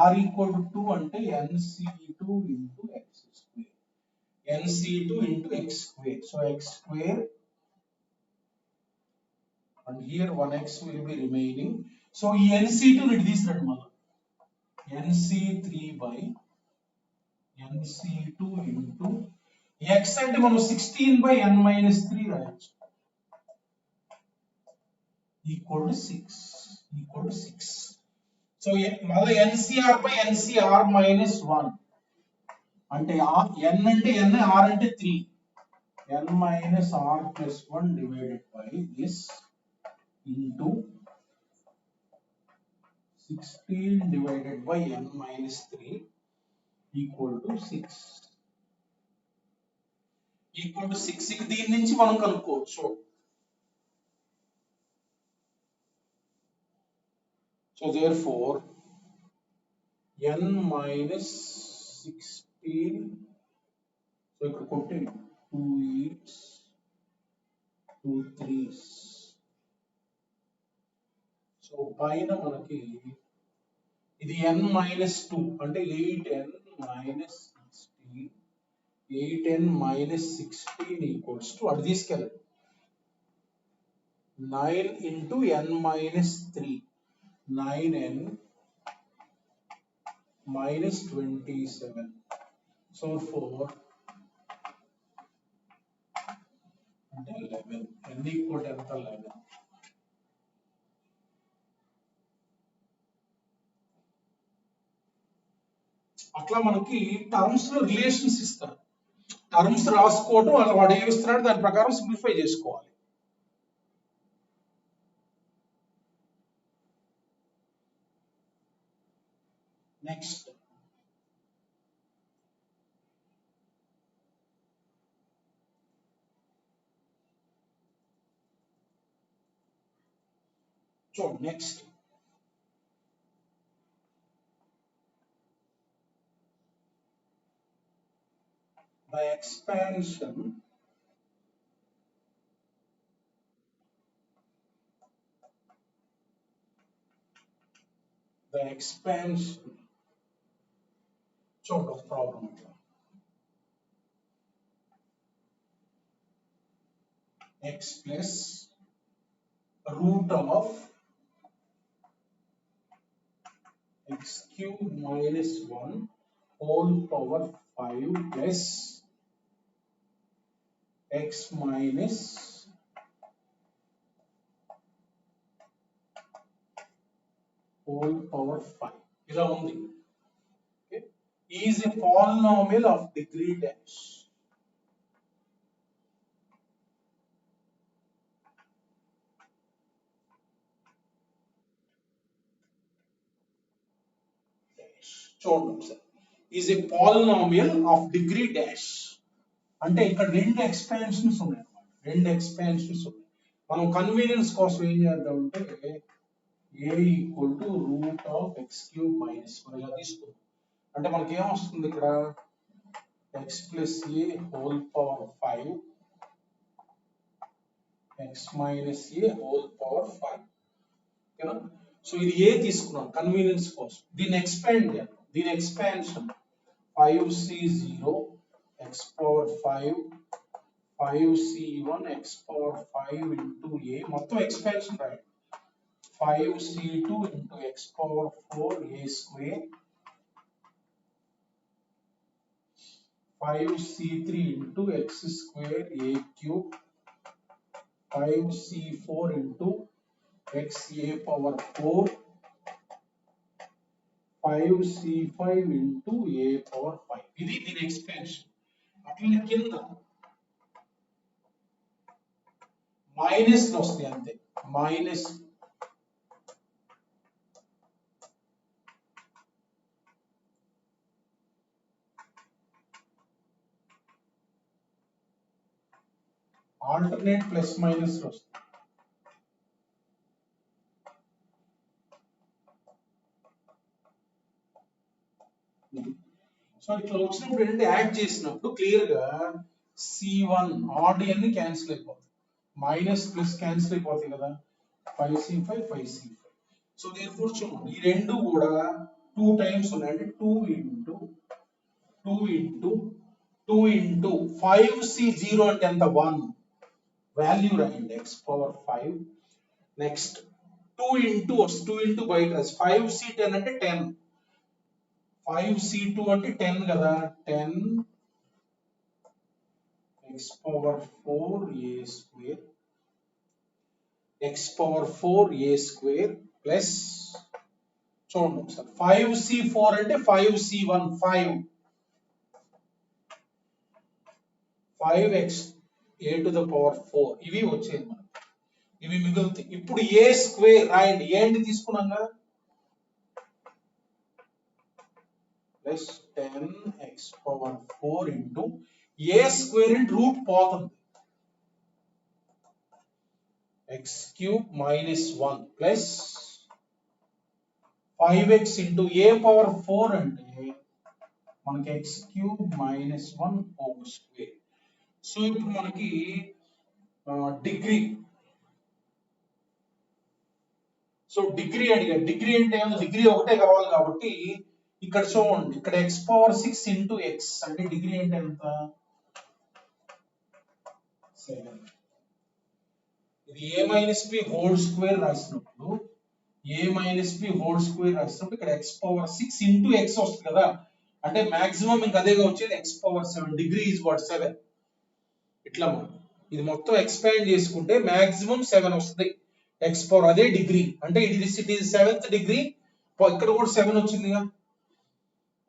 R equal to 2 అంటే NC2 into x square, NC2 into x square. So x square and here 1x will be remaining. So ఈ NC2 ని తీసుకురండి మళ్ళీ, NC3 by NC2 into x అంటే మనం 16 by n minus 3 రాయొచ్చు, equal to 6. So మళ్ళీ NCR by NCR minus 1 అంటే n అంటే n, r అంటే 3, n minus r plus 1 divided by this into 16 divided by n minus 3 equal to 6. Equal to 6. ఇక దీని నుంచి మనం కనుక్కోవచ్చు. So therefore n minus 16, so ఇక్కడ కొట్టి 2 8s 2 3s. సో పైన మనకి ఇది n minus 2 అంటే 8n minus 16, 8n minus 16 equals to అటు తీసుకెళ్ళండి 9 into n minus 3, 9n minus 27. So 4 and 11, n equal to 11. అట్లా మనకి టర్మ్స్ లో రిలేషన్స్ ఇస్తారు, టర్మ్స్ రాసుకోవడం అలా వాడు ఏమి ఇస్తున్నాడు దాని ప్రకారం సింప్లిఫై చేసుకోవాలి. నెక్స్ట్ చూడండి, నెక్స్ట్ the expansion చూడండి ఒక problem, x plus root of x cube minus 1 whole power 5 plus x minus whole power 5 ఇలా ఉంది. Is a polynomial of degree dash. చూడండి ఒకసారి. Is a polynomial of degree dash. అంటే ఇక్కడ రెండు ఎక్స్పాన్షన్స్ ఉన్నాయి అన్నమాట. రెండు ఎక్స్పాన్షన్స్ ఉన్నాయి. మనం కన్వీనియన్స్ కోసం ఏం చేద్దాం అంటే a equal to root of x cube minus మనం ఇలా తీసుకుందాం. అంటే మనకి ఏమొస్తుంది ఇక్కడ x plus a whole power 5 x minus a whole power 5. ఓకేనా? సో ఇది ఏ తీసుకున్నాం కన్వీనియన్స్ కోసం. దీన్ని ఎక్స్పాండ్ చేద్దాం. దీని expansion 5c0 x power 5 5c1 x power 5 into a మొత్తం ఎక్స్పాన్షన్ రాయండి. 5c2 into x power 4 a square 5c3 into x square a cube 5c4 into x a power 4 5c5 into a power 5. ఇది దీని expansion. అట్లనే కింద minus వస్తాయి అంతే. Minus alternate plus minus వస్తాయి. So ఇట్లా వచ్చినప్పుడు ఏంటంటే యాడ్ చేసినప్పుడు క్లియర్ గా C1 ఆడ్ అన్ని క్యాన్సిల్ అయిపోతాయి. మైనస్ ప్లస్ క్యాన్సిల్ అయిపోతాయి కదా. 5c5 5c5. సో దేర్ఫోర్ చూడండి ఈ రెండు కూడా 2 టైమ్స్ ఉన్నాయి. అంటే 2 into 2 into 5c0 అంటే ఎంత 1 వాల్యూ రాయండి x పవర్ 5. నెక్స్ట్ 2 into బయట 5c10 అంటే 10 5c2 అంటే 10 కదా. 10 x power 4 a square x power 4 a square plus చూడండి ఒకసారి 5c4 అంటే 5c1 5x a to the power 4 ఇవి వచ్చేది మనకి. ఇవి మిగులుతాయి. ఇప్పుడు a స్క్వేర్ రాయండి. ఏంటి తీసుకున్నాగా plus 10x power 4 into a square into root పోతుంది x cube minus 1 plus 5x into a power 4 అంటే మనకి x cube minus 1 whole square. So ఇప్పుడు మనకి డిగ్రీ. సో డిగ్రీ అడిగా. డిగ్రీ అంటే డిగ్రీ ఒకటే కావాలి కాబట్టి ఇక్కడ చూడండి ఇక్కడ x పవర్ 6 into x అంటే డిగ్రీ అంటే ఎంత 7. ఇది a minus b whole square రాసినప్పుడు ఇక్కడ x పవర్ 6 into x వస్తుంది కదా. అంటే మాక్సిమం ఇంకా అదేగా వచ్చేది x power 7. Degree is what 7. ఇట్లా ఇది మొత్తం ఎక్స్పాండ్ చేసుకుంటే మాక్సిమం 7 వస్తుంది x పవర్. అదే డిగ్రీ అంటే ఇట్ ఈస్ 7th డిగ్రీ. ఇక్కడ కూడా 7 వచ్చిందిగా.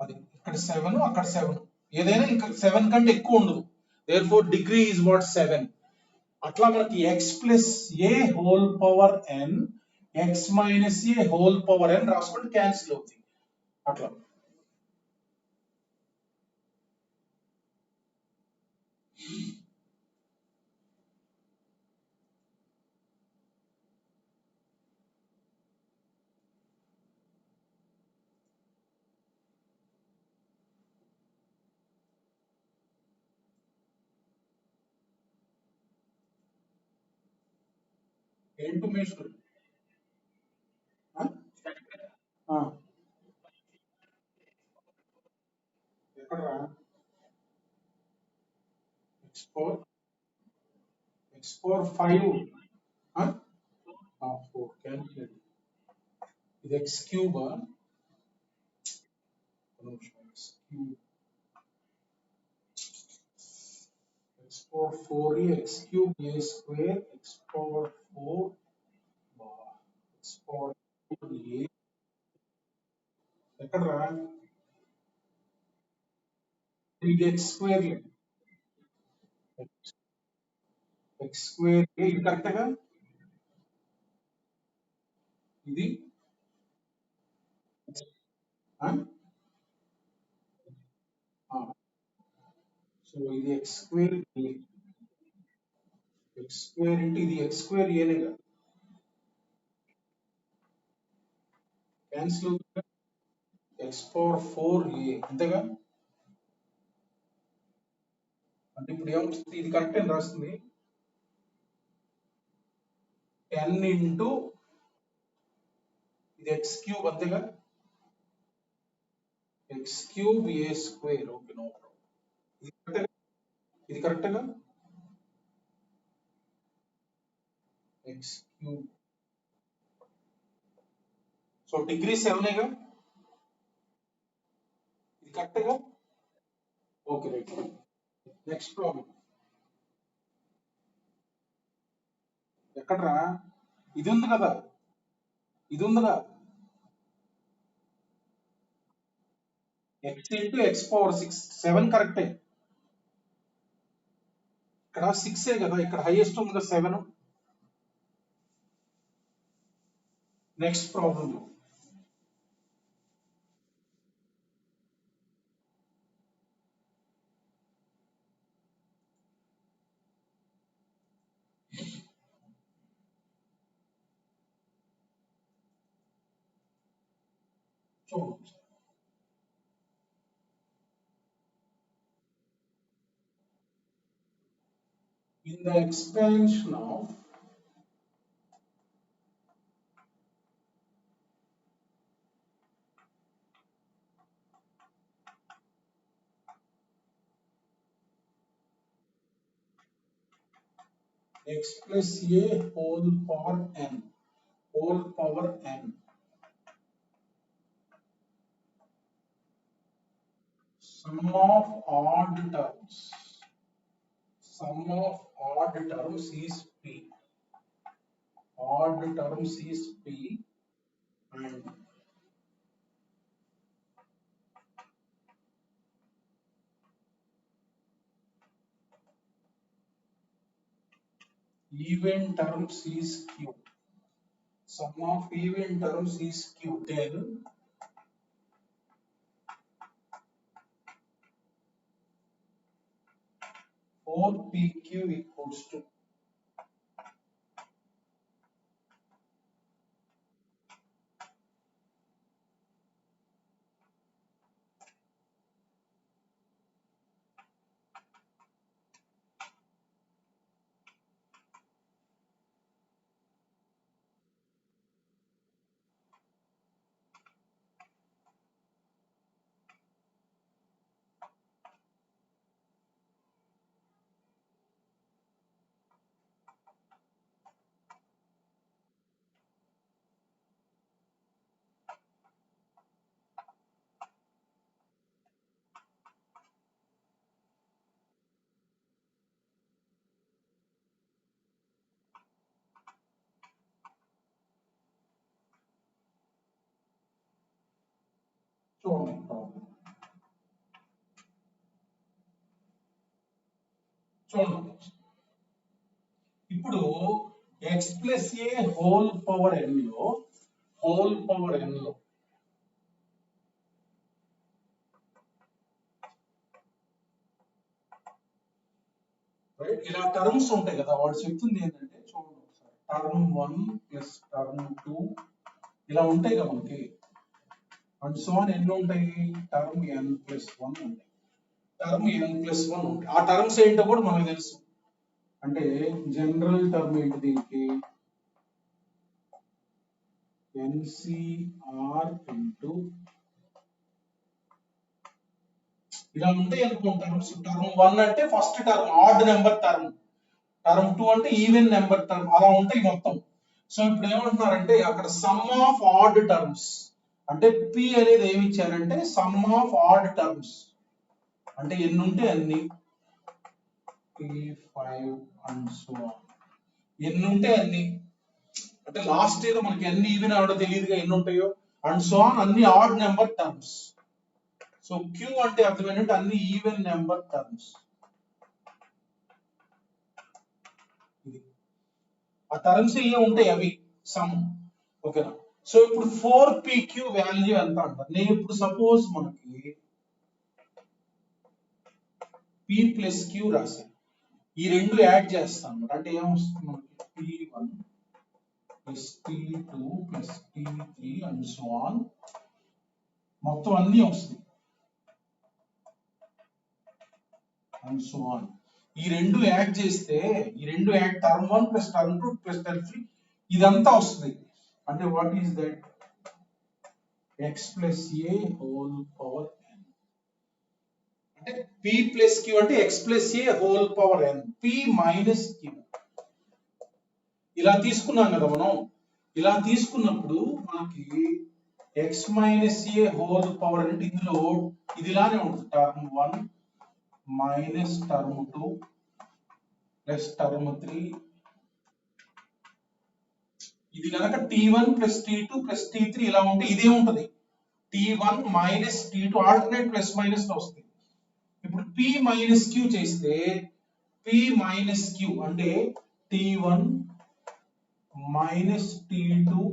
అది ఇక్కడ 7 అక్కడ 7 ఏదైనా ఇంకా 7 కంటే ఎక్కువ ఉండదు. Therefore degree is what 7. అట్లా మనకి x plus a whole power n x minus a whole power n రాసుకుంటే క్యాన్సిల్ అవుతుంది. అట్లా ఏంటి మేషుడు ఎక్కడ x4 5 4 క్యాన్సిల్. ఇది x cube x power 4 x cube a square x power 4 x power 4 a ఎక్కడ రా ఇది x square x square a ఇది కరెక్ట్ గా. ఇది సో ఇది x square a, x square into ఇది x స్క్వేర్ a నే కదా, క్యాన్సిల్ x పవర్ 4a అంతేగా. అంటే ఇప్పుడు ఏమొస్తుంది, ఇది కరెక్ట్ అని రాస్తుంది 10 ఇంటూ ఇది x క్యూబ్ అంతేగా, x cube a square. Okay no problem. ఇది కరెక్ట్గా x క్యూబ్. సో డిగ్రీ 7గా, ఇది కరెక్ట్గా. Okay right. నెక్స్ట్ ప్రాబ్లం ఎక్కడరా, ఇది ఉంది కదా, ఇది ఉందిగా, x ఇంటూ x పవర్ 6, 7 కరెక్టే. ఇక్కడ 6 కదా, ఇక్కడ హైయెస్ట్ ఉంది కదా 7. నెక్స్ట్ ప్రాబ్లం చూడండి. In the expansion of x plus a whole power n, whole power n, sum of odd terms, sum of odd terms is p, odd terms is p, and even terms is q, sum of even terms is q. Then 4pq equals to చూడండి. ఇప్పుడు x plus a whole power n లో, whole power n లో right ఇలా terms ఉంటాయి కదా, వాడు చెప్తుంది ఏంటంటే చూడండి ఒకసారి, టర్మ్ 1 ప్లస్ టర్మ్ 2 ఇలా ఉంటాయి కదా మనకి. అండ్ సో అని ఎన్ని ఉంటాయి, టర్మ్ n ప్లస్ 1 ఉంటాయి, టర్మ్ n ప్లస్ 1 ఉంటాయి. ఆ టర్మ్స్ ఏంటో కూడా మనకు తెలుసు. అంటే జనరల్ టర్మ్ ఏంటి దీనికి, NCR ఇంటూ ఇలా ఉంటాయి అనుకుంటారు. టర్మ్ 1 అంటే first term odd number term, term 2 అంటే ఈవెన్ నెంబర్ టర్మ్, అలా ఉంటాయి మొత్తం. సో ఇప్పుడు ఏమంటున్నారంటే అక్కడ సమ్ ఆఫ్ ఆడ్ టర్మ్స్ అంటే p అనేది ఏమి ఇచ్చారంటే సమ్ ఆఫ్ ఆడ్ టర్మ్స్ అంటే ఎన్ని ఉంటే అన్ని, p5 అండ్ సో ఆన్, ఎన్ని ఉంటే అన్ని, అంటే లాస్ట్ ఏదో మనకి ఎన్ని ఈవెన్ ఆడో తెలియదుగా ఎన్ని ఉంటాయో, అండ్ సో ఆన్ అన్ని odd number terms. So q అంటే అర్థం ఏంటంటే అన్ని ఈవెన్ నెంబర్ టర్మ్స్. ఆ టర్మ్స్ ఏ ఉంటాయి అవి సమ్. ఓకేనా. సో ఇప్పుడు 4pq వాల్యూ ఎంత అంటారు. నేను ఇప్పుడు సపోజ్ మనకి p ప్లస్ q రాశాను. ఈ రెండు యాడ్ చేస్తాను అంటే ఏమొస్తుంది మనకి t1 plus t2 plus t3 and so on మొత్తం అన్ని వస్తాయి అండ్ సో ఆన్. ఈ రెండు యాడ్ చేస్తే ఈ రెండు add term 1 plus term 2 plus term 3 ఇదంతా వస్తుంది. అంటే what is that x plus a whole power n. అంటే p ప్లస్ q అంటే x plus a whole power n, p minus q. ఇలా తీసుకున్నాం కదా మనం. ఇలా తీసుకున్నప్పుడు మనకి x minus a whole power అంటే ఇందులో ఇది ఇలానే ఉంటుంది term 1 minus term 2 plus term 3. ఇది కనుక t1 plus t2 plus t3 ఇలా ఉంటే ఇదే ఉంటుంది t1 minus t2 alternate plus minus తో వస్తుంది. ఇప్పుడు p మైనస్ q చేస్తే p మైనస్ q అంటే t1 minus t2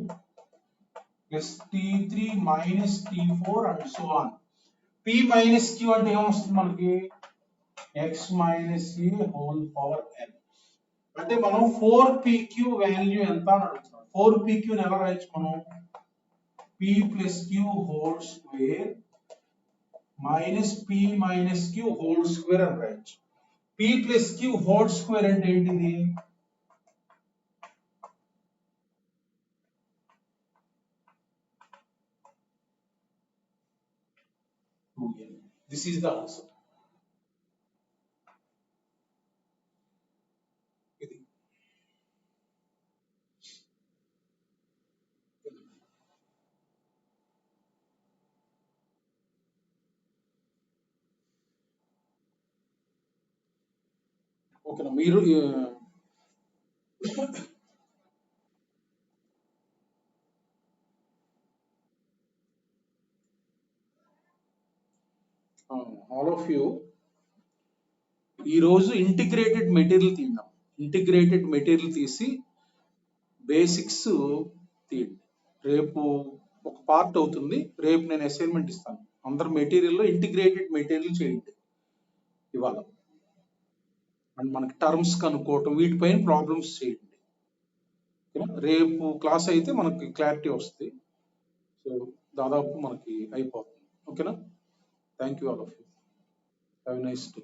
plus t3 minus t4 and so on. p minus q అంటే ఏమొస్తుంది మనకి x minus a whole power n. అంటే మనం 4pq వాల్యూ ఎంత అని అడుగుతున్నాం. 4pq ని ఎలా రాయొచ్చు మనం p plus q whole square minus p minus q whole square అని రాయొచ్చు. p plus q whole square అంటే ఏంటిది దిస్ ఈస్ ద ఆన్సర్. ఇది ఓకేనా. మీరు ఆల్ ఆఫ్ యూ ఈరోజు ఇంటిగ్రేటెడ్ మెటీరియల్ తీద్దాం. ఇంటిగ్రేటెడ్ మెటీరియల్ తీసి బేసిక్స్ తీయండి. రేపు ఒక పార్ట్ అవుతుంది. రేపు నేను అసైన్మెంట్ ఇస్తాను. అందరు మెటీరియల్లో ఇంటిగ్రేటెడ్ మెటీరియల్ చేయండి ఇవాళ. అండ్ మనకి టర్మ్స్ కనుక్కోవటం వీటిపైన ప్రాబ్లమ్స్ చేయండి. రేపు క్లాస్ అయితే మనకి క్లారిటీ వస్తుంది. సో దాదాపు మనకి అయిపోతుంది. ఓకేనా. Thank you all of you. Have a nice day.